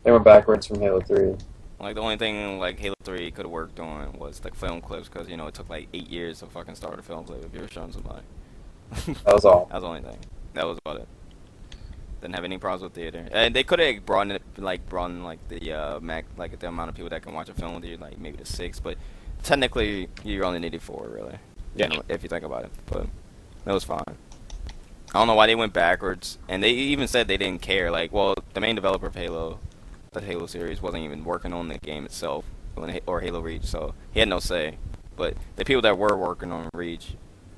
They went backwards from Halo 3. Like, the only thing, like, Halo 3 could have worked on was, like, film clips, because, you know, it took, like, 8 years to fucking start a film clip if you were showing somebody. That was all. That was the only thing. That was about it. Didn't have any problems with theater. And they could have broadened it, like, the, the amount of people that can watch a film with you, like, maybe to 6, but technically, you only needed 4, really. Yeah. You know, if you think about it. But that was fine. I don't know why they went backwards, and they even said they didn't care. Like, well, the main developer of Halo, the Halo series, wasn't even working on the game itself, or Halo Reach, so he had no say. But the people that were working on Reach,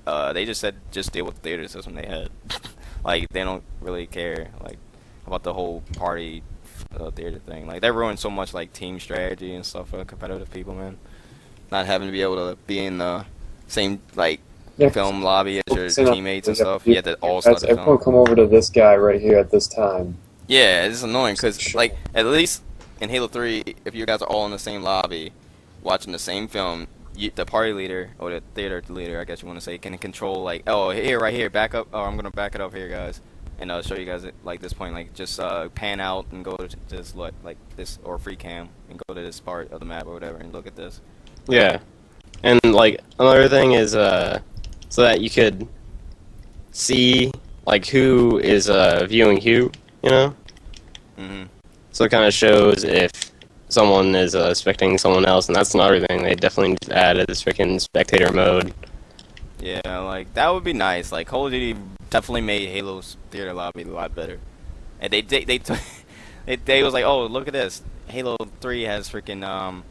they just said just deal with the theater system they had. Like they don't really care like about the whole party theater thing. Like that ruined so much like team strategy and stuff for competitive people, man. Not having to be able to be in the same like film lobby as your teammates and stuff. You had to all start the film. Everyone come over to this guy right here at this time. Yeah, it's annoying because like at least in Halo 3, if you guys are all in the same lobby watching the same film, the party leader or the theater leader, I guess you want to say, can control like, oh, here, right here, back up. Oh, I'm gonna back it up here, guys, and I'll show you guys like this point, like just pan out and go to this like this or free cam and go to this part of the map or whatever and look at this. Yeah, and like another thing is so that you could see like who is viewing who, you know. Mhm. So it kind of shows if someone is spectating someone else, and that's another thing they definitely need to add to this freaking spectator mode. Yeah, like that would be nice. Like Call of Duty definitely made Halo's theater lobby a lot better, and they was like, oh, look at this, Halo 3 has freaking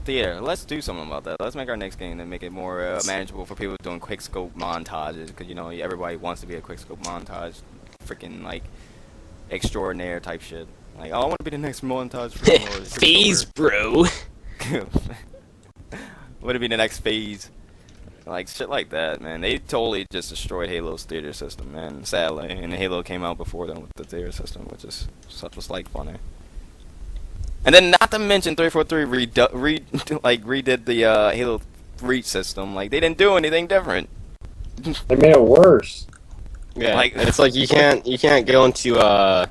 theater. Let's do something about that. Let's make our next game and make it more manageable for people doing quick scope montages, because you know everybody wants to be a quick scope montage, freaking like extraordinaire type shit. Like, oh, I want to be the next montage. Phase, bro. Would it be the next phase? Like shit like that, man. They totally just destroyed Halo's theater system, man. Sadly, and Halo came out before them with the theater system, which is such was like funny. And then, not to mention, 343 redid the Halo Reach system. Like they didn't do anything different. They made it worse. Yeah, like it's like you can't go into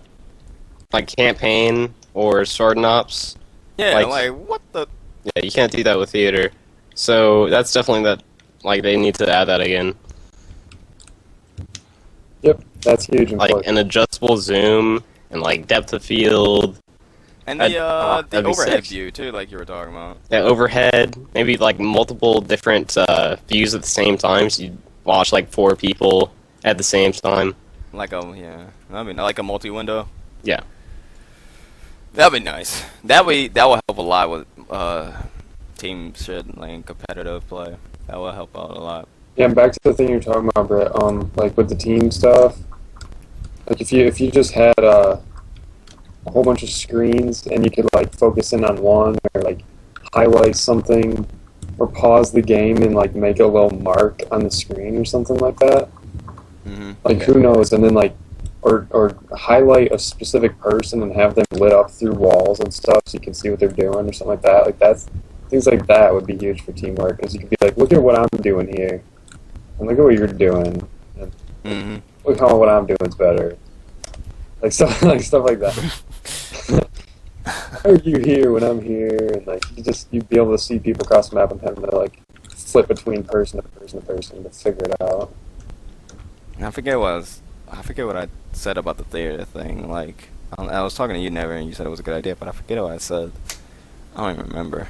like campaign or sword and ops. Yeah, like what the? Yeah, you can't do that with theater. So that's definitely that. Like they need to add that again. Yep, that's huge. Like an adjustable zoom and like depth of field. And the overhead view too, like you were talking about. Yeah, overhead. Maybe like multiple different views at the same time, so you watch like 4 people at the same time. Like I mean, like a multi-window. Yeah. That'd be nice. That will help a lot with team shit, like competitive play. That will help out a lot. Yeah, and back to the thing you're talking about, Brett. Like with the team stuff. Like if you just had a whole bunch of screens and you could like focus in on one or like highlight something or pause the game and like make a little mark on the screen or something like that. Mm-hmm. Like who knows? And then like or highlight a specific person and have them lit up through walls and stuff so you can see what they're doing or something like that. Like things like that would be huge for teamwork, because you could be like, look at what I'm doing here, and look at what you're doing, and look how what I'm doing is better. Like stuff like that. How are you here when I'm here? And like you'd be able to see people across the map and have them to like flip between person to person to person to figure it out. I forget what I said about the theater thing. Like I was talking to you, Never, and you said it was a good idea, but I forget what I said. I don't even remember.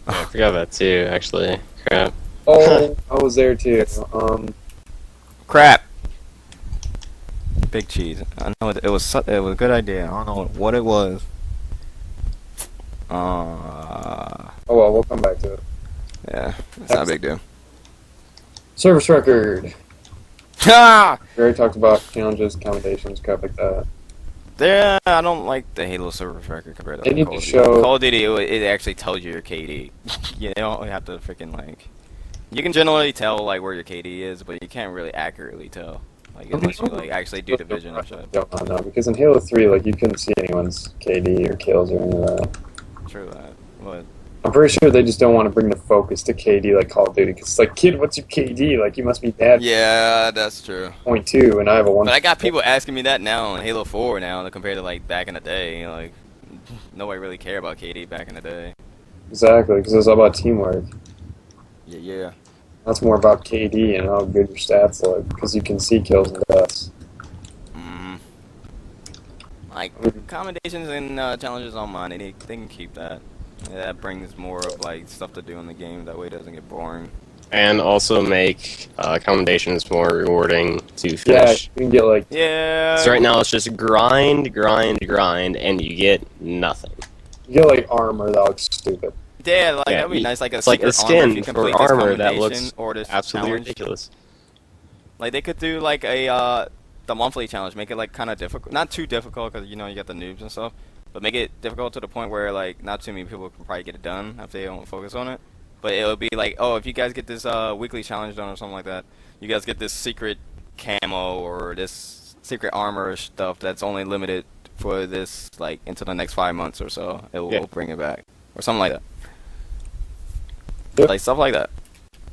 Yeah, I forgot that too, actually. Crap. Oh, I was there too. Crap. Big cheese. I know it was a good idea. I don't know what it was. Oh well, we'll come back to it. Yeah, it's not a big deal. Service record. Ha! We already talked about challenges, accommodations, crap like that. Yeah, I don't like the Halo service record compared to Call of Duty. Call of Duty, it actually tells you your KD. You don't have to freaking like. You can generally tell like where your KD is, but you can't really accurately tell. Like unless you like actually do division or shit. No, because in Halo 3, like you couldn't see anyone's KD or kills or any of that. True that. But I'm pretty sure they just don't want to bring the focus to KD like Call of Duty, because it's like, kid, what's your KD? Like, you must be bad. yeah, that's true. 0.2, and I have a 1. But I got people asking me that now in Halo 4 now compared to like back in the day. Like nobody really cared about KD back in the day. Exactly, because it's all about teamwork. Yeah. That's more about KD and how good your stats look, because you can see kills and deaths. Like accommodations and challenges on mine, they can keep that. Yeah, that brings more of like stuff to do in the game. That way, it doesn't get boring. And also make accommodations more rewarding to Yeah, finish. you can get like... Yeah. So right now it's just grind, and you get nothing. You get like armor that looks stupid. Yeah, like that'd be nice. Like it's like a skin for armor that looks or this absolutely challenge. ridiculous. Like they could do like a the monthly challenge, make it like kind of difficult, not too difficult because you know you got the noobs and stuff, but make it difficult to the point where like not too many people can probably get it done if they don't focus on it. But it would be like, oh, if you guys get this weekly challenge done or something like that, you guys get this secret camo or this secret armor stuff that's only limited for this like into the next 5 months or so. It will bring it back or something like that. Yep. Like stuff like that.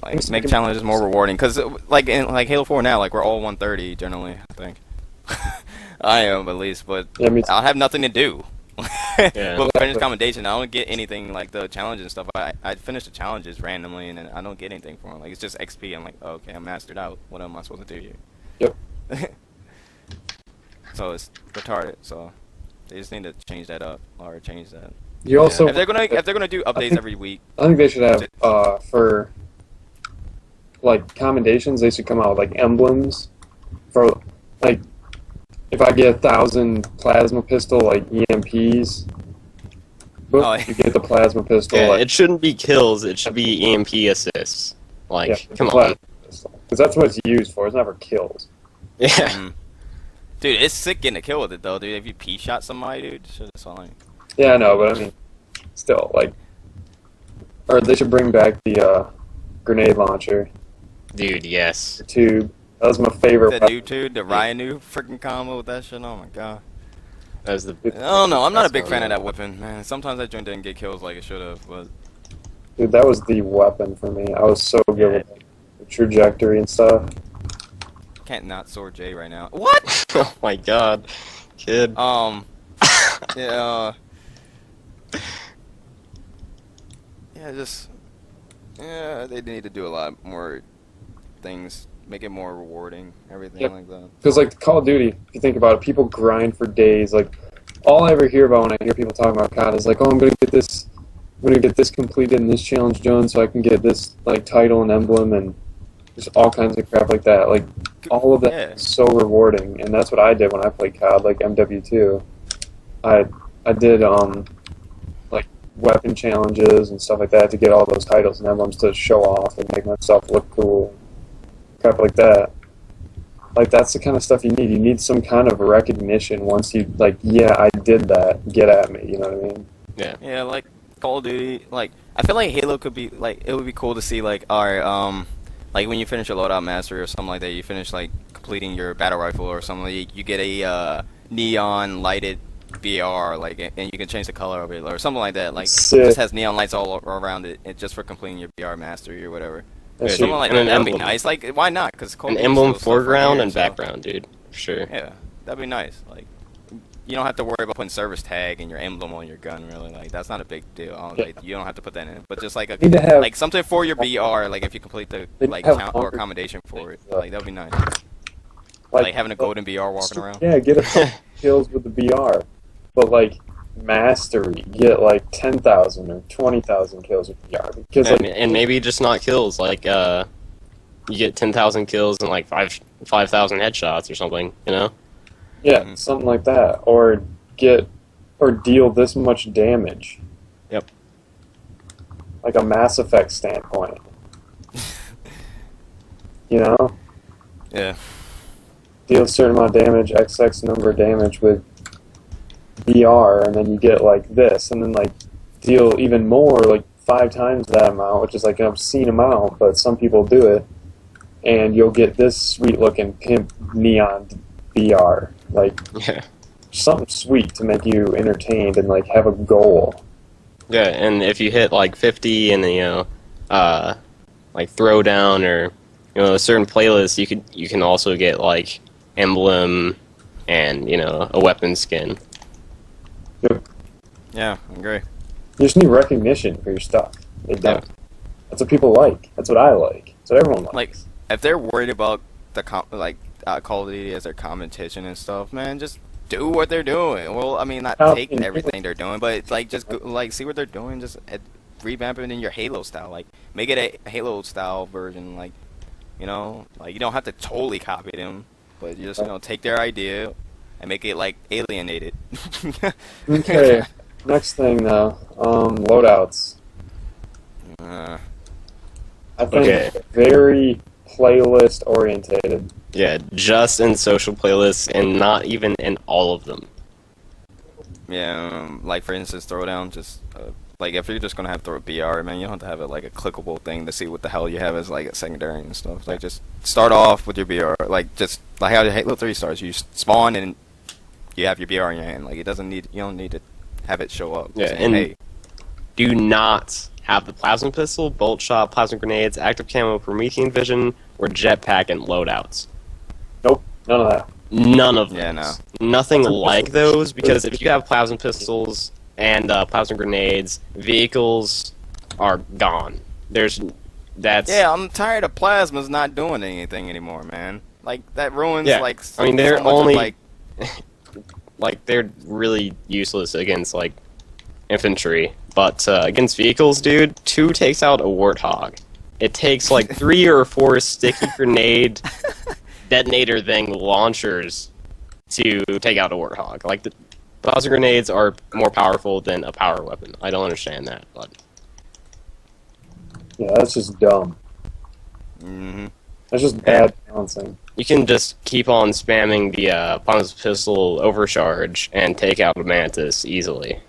Like make challenges more rewarding because like in like Halo 4 now, like we're all 130 generally. I think I am at least, but Yeah, I'll have nothing to do. Yeah. But finish commendation, I don't get anything like the challenges and stuff. I finish the challenges randomly and then I don't get anything for them. Like it's just XP. I'm like, oh, okay, I'm mastered out. What am I supposed to do here? Yep. So it's retarded. So they just need to change that up or change that. You also, If they're gonna do updates every week, I think they should have for like commendations. They should come out with like emblems for like if I get 1,000 plasma pistol like EMPs, boom, Oh, you get the plasma pistol. Yeah, like, it shouldn't be kills. It should be EMP assists. Like, come on. because that's what it's used for. It's never kills. Yeah. Mhm. Dude, it's sick getting a kill with it though, dude. If you P-shot somebody, dude, shit is fine. Yeah, I know, but I mean, still like, or they should bring back the grenade launcher, Dude, yes. the tube. That was my favorite. The weapon. new dude, the Ryan freaking combo with that shit. Oh my god. That was the. I don't know. I'm not a big That's fan of what that weapon, man. Sometimes that joint didn't get kills like it should have, but Dude, that was the weapon for me. I was so good with the trajectory and stuff. can't not sword J right now. What? Oh my god. Kid. Yeah. Yeah, just yeah. They need to do a lot more things, make it more rewarding, everything Yep. like that. Because like Call of Duty, if you think about it, people grind for days. Like all I ever hear about when I hear people talking about COD is like, oh, I'm gonna get this completed in this challenge done, so I can get this like title and emblem and just all kinds of crap like that. Like all of that Yeah. is so rewarding, and that's what I did when I played COD, like MW2. I did like weapon challenges and stuff like that to get all those titles and emblems to show off and make myself look cool, crap like that. Like that's the kind of stuff you need. You need some kind of recognition once you like, yeah, I did that. Get at me. You know what I mean? Yeah. Yeah, like Call of Duty. Like I feel like Halo could be like it would be cool to see like like when you finish a loadout mastery or something like that, you finish like completing your battle rifle or something. You get a neon lighted BR like and you can change the color of it or something like that. Like Sick. just has neon lights all around it, just for completing your BR mastery or whatever. That's Yeah, Something like and that. an That'd be emblem. nice. Like why not? Because An emblem foreground and background, dude. For sure. Yeah, that'd be nice. Like, you don't have to worry about putting service tag and your emblem on your gun. Really, like that's not a big deal. Like, you don't have to put that in. But just like Need to have- like something for your BR. Like if you complete the They like have count or longer accommodation for it, things, like that'd be nice. Like having a golden BR walking around. Yeah, get a couple kills with the BR, but like mastery, get like 10,000 or 20,000 kills with BR because like And maybe just not kills. Like, you get 10,000 kills and like 5,000 headshots or something. You know? yeah, something like that, or deal this much damage. Yep. Like a Mass Effect standpoint. You know, Yeah. deal a certain amount of damage, XX number of damage with BR, and then you get like this, and then like deal even more, like 5 times that amount, which is like an obscene amount, but some people do it, and you'll get this sweet looking pimp neon BR, like Yeah. something sweet to make you entertained and like have a goal. Yeah, and if you hit like 50 in the like throwdown or a certain playlist, you can also get like emblem and a weapon skin. Yeah, I agree. You just need recognition for your stuff. They don't. That's what people like. That's what I like. That's what everyone likes. Like if they're worried about the Call of Duty as their competition and stuff, man, just do what they're doing. Well, I mean, not take everything they're doing, but like just go, like see what they're doing. Just revamp it in your Halo style. Like make it a Halo style version. Like like you don't have to totally copy them, but you just take their idea and make it like alienated. Okay, next thing though, loadouts. I think Okay. very playlist orientated. Yeah, just in social playlists and not even in all of them. Yeah, like for instance, Throwdown, just like if you're just gonna have throw BR, man, you don't have to have it like a clickable thing to see what the hell you have as like a secondary and stuff. Like just start off with your BR, like just like how Halo 3 starts. You spawn and you have your BR in your hand. Like you don't need to have it show up. Yeah, saying, and hey, do not have the plasma pistol, bolt shot, plasma grenades, active camo, Promethean vision, or jetpack and loadouts. Nope, none of that. None of those. Yeah, no. Nothing like those, because if you have plasma pistols and plasma grenades, vehicles are gone. yeah, I'm tired of plasmas not doing anything anymore, man. Like that ruins like. I mean, they're so much only of, like. like they're really useless against like infantry, but against vehicles, dude, 2 takes out a warthog. It takes like 3 or 4 sticky grenade detonator thing launchers to take out a warthog. Like the plasma grenades are more powerful than a power weapon. I don't understand that, but Yeah, that's just dumb. Mm-hmm. That's just bad balancing. you can just keep on spamming the plasma pistol overcharge and take out a mantis easily.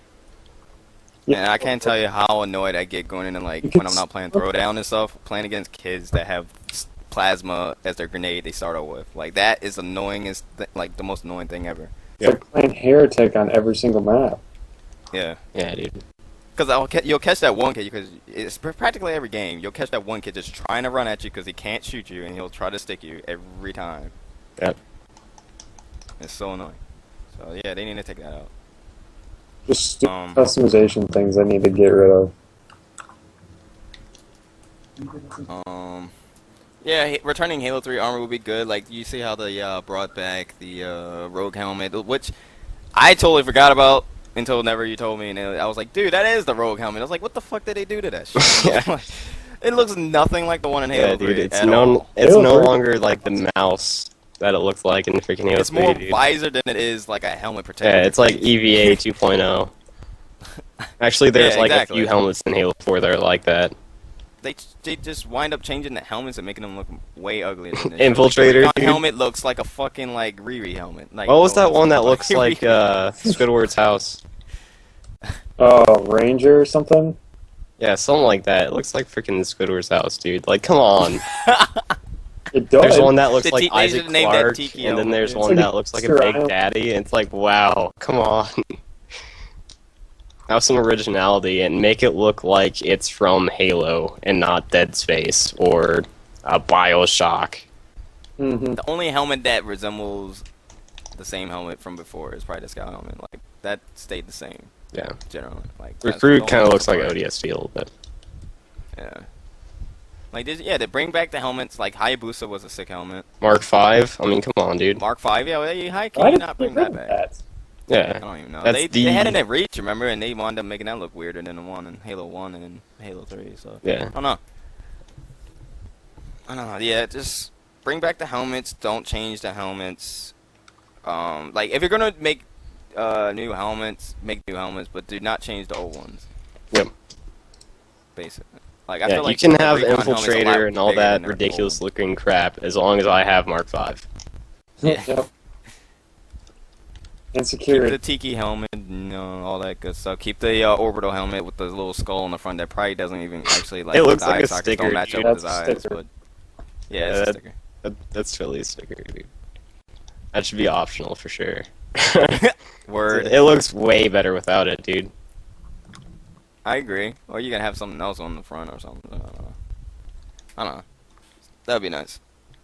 Yeah, I can't tell you how annoyed I get going into like when I'm not playing Throwdown and stuff, playing against kids that have plasma as their grenade they start out with. Like that is annoying as like the most annoying thing ever. It's like playing Heretic on every single map. Yeah. Yeah, dude. Because you'll catch that one kid, because it's practically every game, you'll catch that one kid just trying to run at you because he can't shoot you, and he'll try to stick you every time. Yep. It's so annoying. So yeah, they need to take that out. Just stupid customization things I need to get rid of. Yeah, returning Halo 3 armor would be good. Like, you see how they brought back the rogue helmet, which I totally forgot about until you told me, and I was like, dude, that is the rogue helmet. I was like, what the fuck did they do to that shit? Yeah. It looks nothing like the one in Halo 3 dude, it's at all. it's Halo no 3. longer like the mouse that it looks like in the freaking Halo It's 3, more dude. visor than it is like a helmet protector. Yeah, it's like EVA 2.0. Actually, there's Yeah, like exactly. a few helmets in Halo 4 that are like that. They just wind up changing the helmets and making them look way uglier than this. Infiltrator, Like, the dude. helmet looks like a fucking like Riri helmet. Like, What was that one that looks looks like Squidward's house? Ranger or something? Yeah, something like that. It looks like freaking Squidward's house, dude. Like, come on. It does. There's one that looks The like they Isaac should've named that Clarke, Tiki and then helmet. there's It's one like that looks like a Mr. Big Island. Daddy, and it's like, wow, come on. Have some originality and make it look like it's from Halo and not Dead Space or Bioshock. Mm-hmm. The only helmet that resembles the same helmet from before is probably the Scout helmet. Like that stayed the same Yeah. generally. Like that's Recruit the kind of only looks like part. ODS Field, but Yeah. Like they bring back the helmets. Like Hayabusa was a sick helmet. Mark 5. I mean, come on, dude. Mark 5, yeah. Well, how Why can you did not they bring get that rid of back? that? I Yeah. don't even know. That's They the- had it at Reach, remember, and they wound up making that look weirder than the one in Halo 1 and in Halo 3. So Yeah. I don't know. Yeah, just bring back the helmets. Don't change the helmets. Like if you're gonna make new helmets, make new helmets, but do not change the old ones. Yep. Basically, like I Yeah, feel like you can the have Recon helmet's a lot Infiltrator and all bigger that than their ridiculous looking crap as long as I have Mark 5. Yeah. Yep. And Keep security. the Tiki helmet, all that good stuff. Keep the orbital helmet with the little skull on the front that probably doesn't even actually like. It looks the like eye a sockets sticker, don't match dude. up with his That's a eyes, sticker. but yeah, it's a sticker. That's totally a sticker, dude. That should be optional for sure. Word. It looks way better without it, dude. I agree. Or you can have something else on the front or something. I don't know. That'd be nice.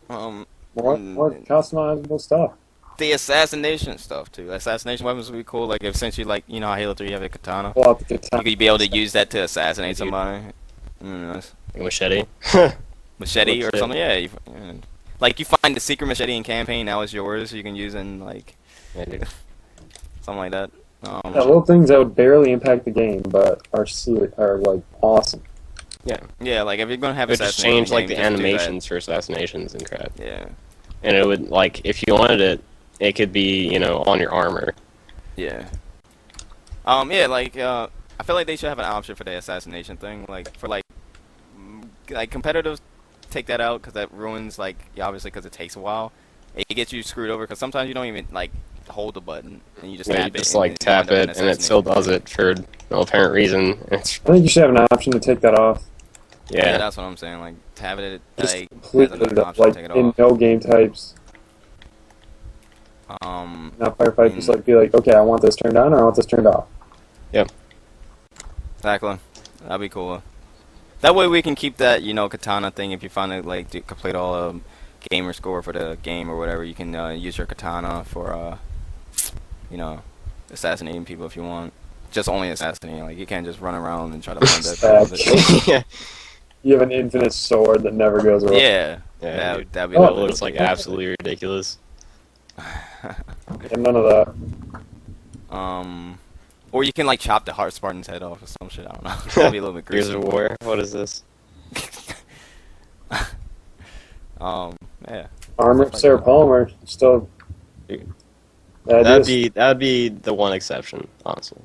More customizable stuff. The assassination stuff too. Assassination weapons would be cool. Like if since you like, you know how Halo 3 you have a katana, Pull out the you katana. could be able to use that to assassinate Dude. somebody. Nice. Like machete. Machete or Legit. something. Yeah. Like you find the secret machete in campaign, now it's yours. You can use in like Yeah, dude. something like that. Yeah, little things that would barely impact the game, but are like awesome. Yeah, like if you're gonna have It would just assassination change like the game, just do that. animations for assassinations and crap. Yeah. And it would like if you wanted it, it could be on your armor. Yeah. Yeah, like I feel like they should have an option for the assassination thing, like for like competitive take that out because that ruins like obviously because it takes a while. It gets you screwed over because sometimes you don't even like hold the button and you just Yeah, tap you it. just and like you tap end up it, getting and it still assassinated. does it for no apparent reason. It's I think you should have an option to take that off. Yeah, yeah. that's what I'm saying. Like tap it Just like as completely, another option like to take it in off. no game types. Not firefight. Just like be like, okay, I want this turned on or I want this turned off. Exactly. That'd be cool. That way we can keep that, katana thing. If you finally like complete all gamer score for the game or whatever, you can use your katana for, assassinating people if you want. Just only assassinating. Like you can't just run around and try to blend that. Yeah. You have an infinite sword that never goes away. Yeah. Yeah, dude. That'd be Oh, That lovely. looks like absolutely ridiculous. And none of that. Or you can like chop the Heart Spartan's head off or some shit. I don't know. That'd be a little bit Gears gruesome. of War. What is this? Yeah. Armor of Sarah Palmer still. Dude. That That'd is- be the one exception, honestly.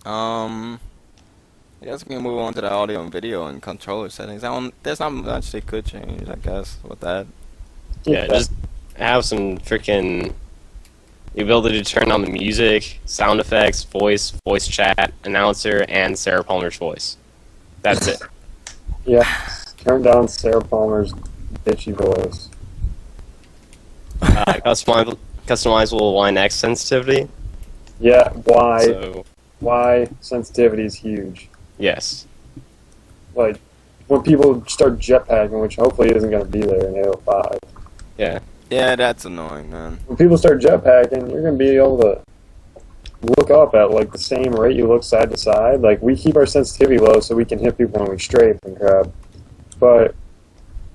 I guess we can move on to the audio and video and controller settings. There's not much they could change, I guess, with that. Yeah, just have some freaking the ability to turn on the music, sound effects, voice chat, announcer, and Sarah Palmer's voice. That's it. Yeah. Turn down Sarah Palmer's bitchy voice. Customizable line X sensitivity. Yeah. Why? So Why sensitivity is huge. yes, Like when people start jetpacking, which hopefully isn't going to be there in Halo 5. yeah, Yeah, that's annoying, man. When people start jetpacking, you're going to be able to look up at like the same rate you look side to side. Like we keep our sensitivity low so we can hit people when we strafe and crap. But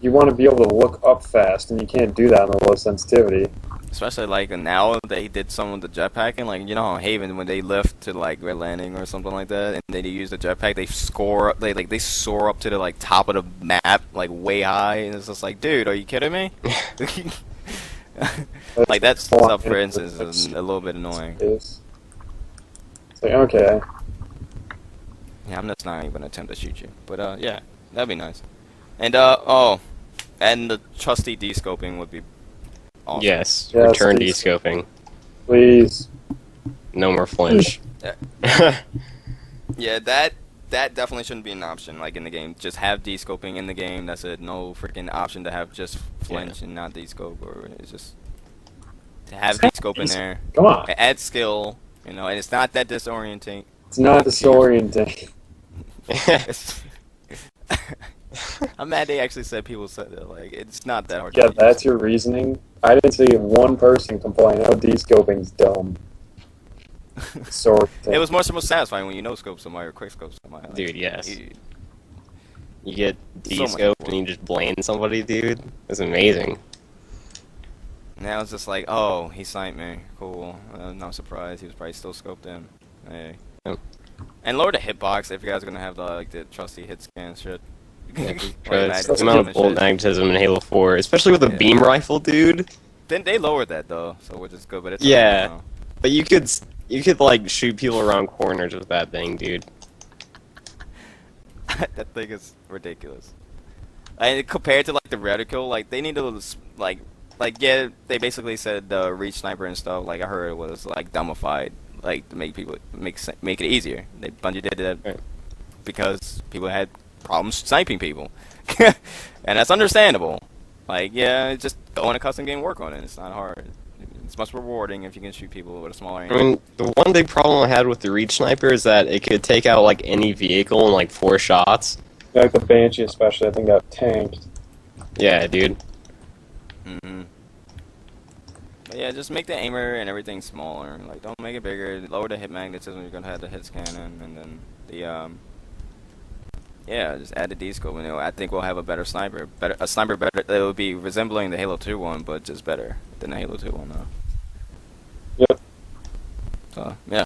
you want to be able to look up fast, and you can't do that on the low sensitivity. Especially like now they did some with the jetpacking, like how Haven when they lift to like Red Landing or something like that, and they use the jetpack, they soar up to the like top of the map like way high, and it's just like, dude, are you kidding me? Like that stuff, for instance, is a little bit annoying. It's like, okay. Yeah, I'm just not even gonna attempt to shoot you, but yeah, that'd be nice. And and the trusty descoping would be awesome. yes. Yes, Return please. descoping. Please. No more flinch. Yeah, that definitely shouldn't be an option, like, in the game. Just have descoping in the game, that's it. No freaking option to have just flinch and not descope, or it's just to have descope in there. Come on. Add skill, and it's not that disorienting. It's not disorienting. It's I'm mad they actually said people said that, like, it's not that hard Yeah, to use. that's your reasoning. I didn't see one person complain, oh, descoping's dumb. It was much more satisfying when you no-scope somebody or quick-scope somebody. Like, Dude, yes. you- You get So much descope more. and you just blame somebody, dude. It's amazing. Now it's just like, oh, he sniped me. Cool. I'm not surprised. He was probably still scoped in. Hey. Yep. And lower the hitbox if you guys are gonna have the trusty hit scan shit. Like, Because magnetism the amount of and bullet shit. magnetism in Halo 4, especially with a Yeah. beam rifle, dude. Then they lowered that though, so which is good. But it's Yeah. But you could like shoot people around corners with that thing, dude. That thing is ridiculous. And compared to like the reticle, like they need to like yeah, they basically said the reach sniper and stuff. Like I heard it was like dumbified, like to make people make it easier. Bungie did that Right. because people had problems sniping people, and that's understandable. Like yeah, just go in a custom game, work on it. It's not hard. It's much rewarding if you can shoot people with a smaller aim. I mean, the one big problem I had with the reach sniper is that it could take out like any vehicle in like 4 shots. Like the Banshee especially, I think got tanked. Yeah, dude. Mm-hmm. But yeah, just make the aimer and everything smaller. Like, don't make it bigger. Lower the hit magnetism. You're gonna have the hit cannon, and then the yeah, just add the descope. And I think we'll have a better sniper. A sniper better. It will be resembling the Halo 2 one, but just better than the Halo 2 one, though. Yep. So yeah,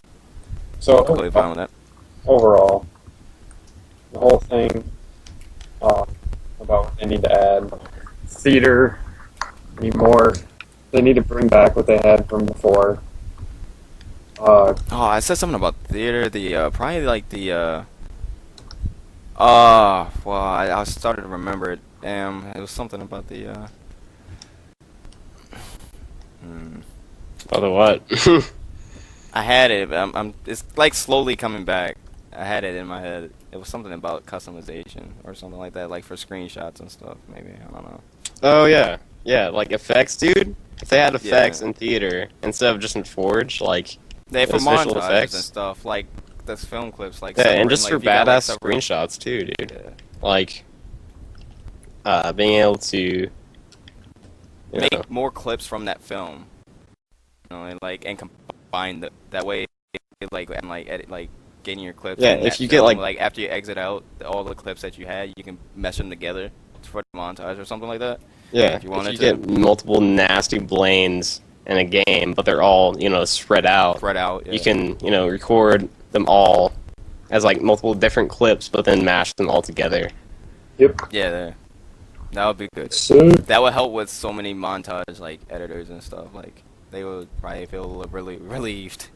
So completely fine with that. overall, the whole thing about what they need to add, theater, need more. They need to bring back what they had from before. Oh, I said something about theater. The probably like the Well, I started to remember it. It was something about the Oh, the what? I had it. But it's like slowly coming back. I had it in my head. It was something about customization or something like that, like for screenshots and stuff. Maybe I don't know. Oh yeah, yeah, like effects, dude. If they had effects Yeah. in theater instead of just in Forge, like They have for those visual montages effects. and stuff, like those film clips, like Yeah, and submarine, just like, for if you got, like, badass submarine- screenshots too, dude. Yeah. Like, being able to, you know, Make more clips from that film. You know, and combine that way, like and like edit, like getting your clips. Yeah, in if that you get, film, like- after you exit out all the clips that you had, you can mesh them together for the montage or something like that. yeah, if you wanted to. get multiple nasty blanes in a game, but they're all, spread out. Spread out. Yeah. You can, record them all as like multiple different clips, but then mash them all together. Yep. Yeah, that would be good. So, That would help with so many montage like editors and stuff. Like they would probably feel really relieved.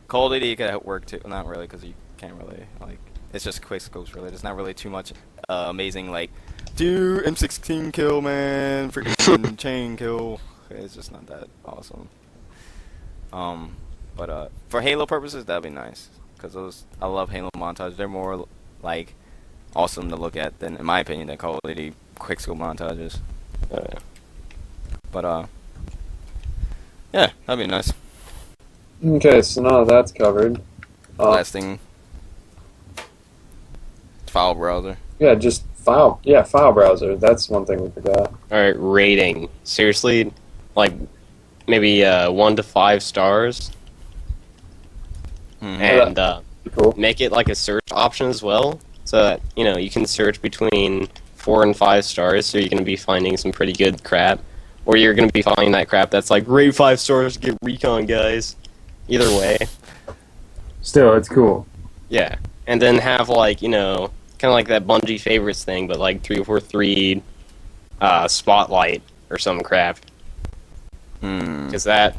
Call of Duty could work too. Not really, because you can't really like. It's just quick scopes really. There's not really too much amazing like, dude, M16 kill, man, freaking chain kill. It's just not that awesome. But for Halo purposes, that'd be nice. Cause I love Halo montages. They're more like awesome to look at than, in my opinion, than Call of Duty quick scope montages. But yeah, that'd be nice. okay, so now that's covered. Last thing, file browser. Yeah, just file browser. That's one thing we forgot. All right, rating. Seriously, like maybe 1 to 5 stars, Mhm. and Cool. make it like a search option as well, so that you can search between 4 and 5 stars. So you're gonna be finding some pretty good crap, or you're gonna be finding that crap that's like rate 5 stars, get recon, guys. Either way, Still, it's cool. yeah. And then have like kind of like that Bungie favorites thing, but like 343 spotlight or some crap. Because that,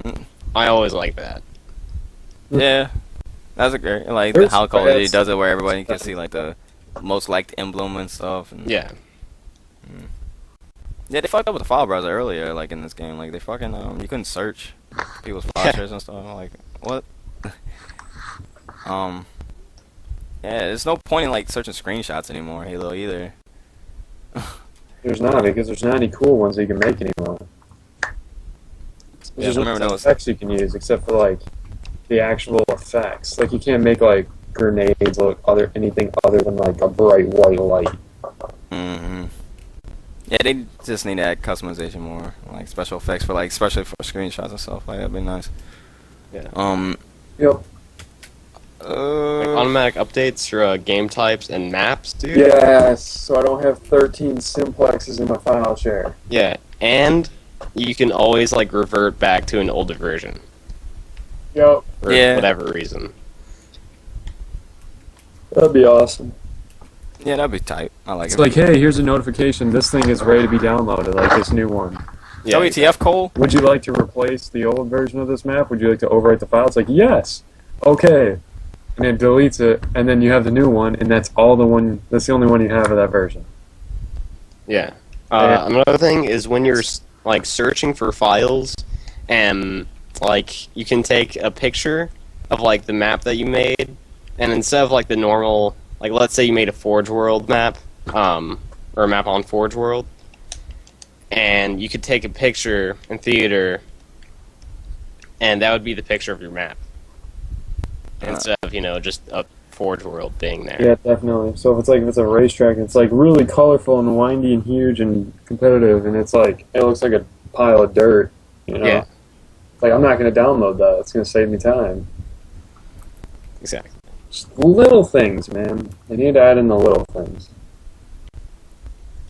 I always like that. Yeah, that's a great like There's how Call of Duty bad does it, where everybody can see like the most liked emblem and stuff. And, Yeah. yeah, they fucked up with the file browser earlier, like in this game. Like they fucking you couldn't search people's file shares and stuff. I'm like, what? Yeah, there's no point in like searching screenshots anymore, Halo either. There's not, because there's not any cool ones that you can make anymore. Yeah, There's I remember no those. effects you can use except for like the actual effects. Like you can't make like grenades look anything other than like a bright white light. Mm-hmm. Yeah, they just need to add customization more, like special effects for like, especially for screenshots and stuff. Like that'd be nice. Yeah. Yep. Like automatic updates for game types and maps, dude. Yes. So I don't have 13 simplexes in my file share. Yeah, and you can always like revert back to an older version Yep. for Yeah. whatever reason. That'd be awesome. Yeah, that'd be tight. I like It's it. like, hey, here's a notification. This thing is ready to be downloaded. Like this new one. Yeah, WTF, Cole? Would you like to replace the old version of this map? Would you like to overwrite the file? It's like, yes. Okay. And it deletes it, and then you have the new one, and that's the only one you have of that version. Yeah. Yeah. Another thing is when you're like searching for files, and like you can take a picture of like the map that you made, and instead of like the normal, like let's say you made a Forge World map, or a map on Forge World, and you could take a picture in theater, and that would be the picture of your map, instead of just a Forge World being there. Yeah, definitely. So if it's a racetrack, it's like really colorful and windy and huge and competitive, and it's like it looks like a pile of dirt. Yeah. Like I'm not going to download that. It's going to save me time. Exactly. Just little things, man. They need to add in the little things.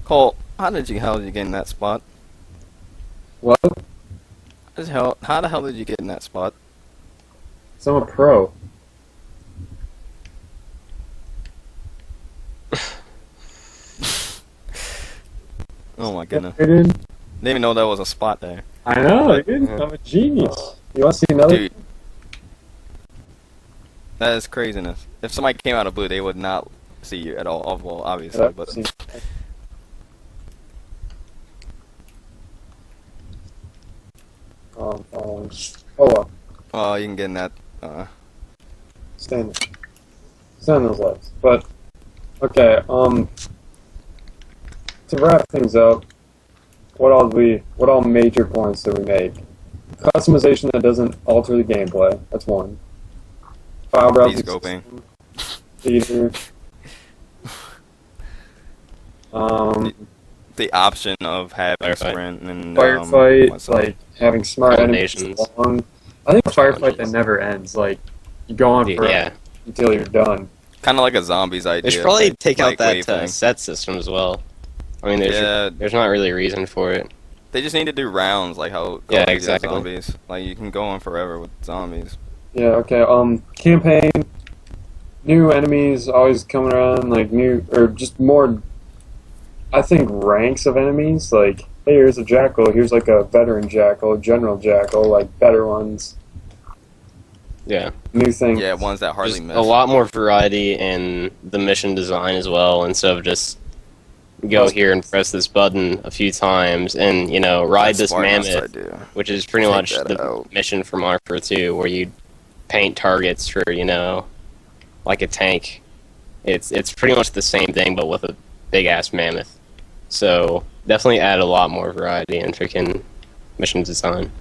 Cole, how did you get in that spot? What? How the hell did you get in that spot? So I'm a pro. Oh my goodness. I didn't. Didn't even know there was a spot there. I know, dude. I'm a genius. You want to see another? Dude. That is craziness. If somebody came out of blue, they would not see you at all. Well, obviously, Yeah, but oh well, you can get in that. stand on those legs. But okay, to wrap things up, what all major points do we make? Customization that doesn't alter the gameplay. That's one. File browsing Scoping. Theater. The option of having Firefight. sprint and Firefight, what's up? like having smart enemies Combinations. long. I think a firefight that Challenges. never ends. Like you go on forever Yeah. until you're done. Kind of like a zombies idea. They should probably like- take like out wave that thing. set system as well. I mean, Yeah. there's not really a reason for it. They just need to do rounds like how Call Yeah, of Duty does exactly. zombies. Like you can go on forever with zombies. Yeah. Okay. Campaign. New enemies always coming around. Like new or just more. I think ranks of enemies. Like hey, here's a jackal. Here's like a veteran jackal, general jackal. Like better ones. Yeah. New things. Yeah, ones that hardly Just miss. a lot more variety in the mission design as well, instead of just go here and press this button a few times and, ride this Spartan's mammoth, idea. which is pretty Take much that the out. mission from Arthur 2, where you paint targets for, like a tank. It's pretty much the same thing, but with a big-ass mammoth. So, definitely add a lot more variety in freaking mission design.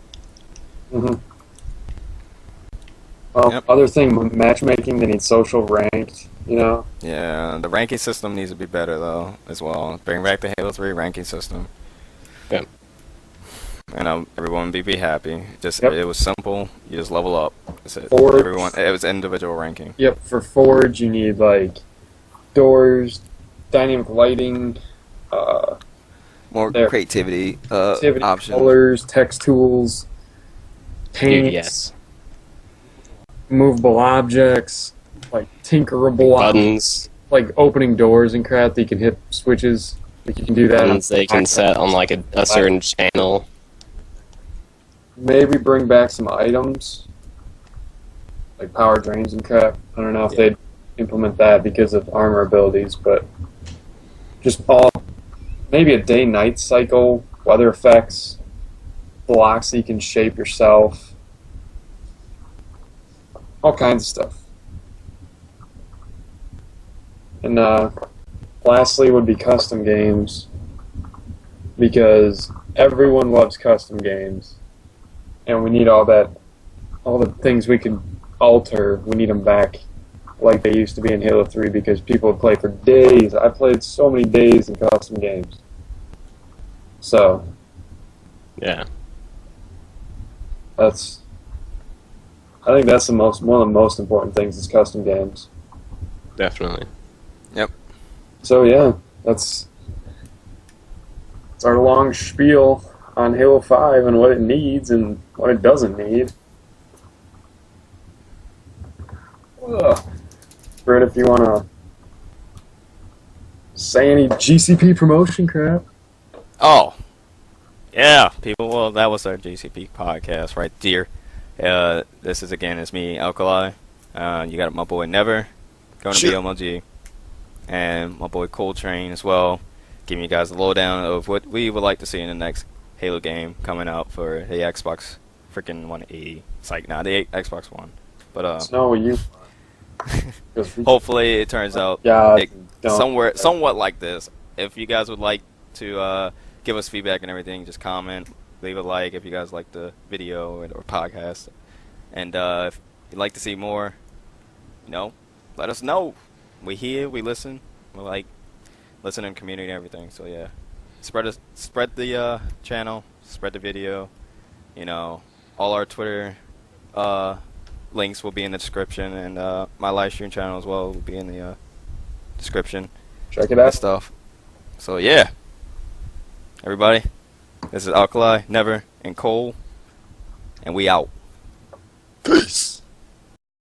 Mm-hmm. Yep. Other thing, matchmaking. They need social ranked. Yeah, the ranking system needs to be better though as well. Bring back the Halo 3 ranking system. Yeah. And everyone be happy. Just Yep. It was simple. You just level up. That's it. Forge. Everyone. It was individual ranking. Yep. For Forge, you need like doors, dynamic lighting, More There. creativity, activity, options. colors, text tools, paint, Yes. movable objects, like tinkerable objects, Buttons. like opening doors and crap that you can hit switches. Like you can do that. Buttons they can set on like a certain channel. Maybe bring back some items, like power drains and crap. I don't know if they'd implement that because of armor abilities, but just maybe a day-night cycle, weather effects, blocks that you can shape yourself, all kinds of stuff. And lastly would be custom games, because everyone loves custom games. And we need all the things we can alter, we need them back like they used to be in Halo 3, because people would play for days. I played so many days in custom games. So, Yeah. I think that's one of the most important things is custom games. Definitely. So yeah, that's our long spiel on Halo 5 and what it needs and what it doesn't need. Brett, if you want to say any GCP promotion crap. Oh, yeah, people. Well, that was our GCP podcast right there. This is it's me, Alkali. You got my boy Never, going to be BMLG, and my boy Coltrane as well, giving you guys a lowdown of what we would like to see in the next Halo game coming out for the Xbox freaking 180. It's like the Xbox One, but Know what you. hopefully it turns out God, somewhat like this. If you guys would like to give us feedback and everything, just comment, leave a like if you guys like the video or podcast, and if you'd like to see more, let us know. We hear, we listen, we like listening community and everything. So yeah, spread the channel, spread the video. All our Twitter links will be in the description, and my live stream channel as well will be in the description. Check it That out. stuff. So yeah, everybody, this is Alkali, Never, and Cole, and we out. Peace.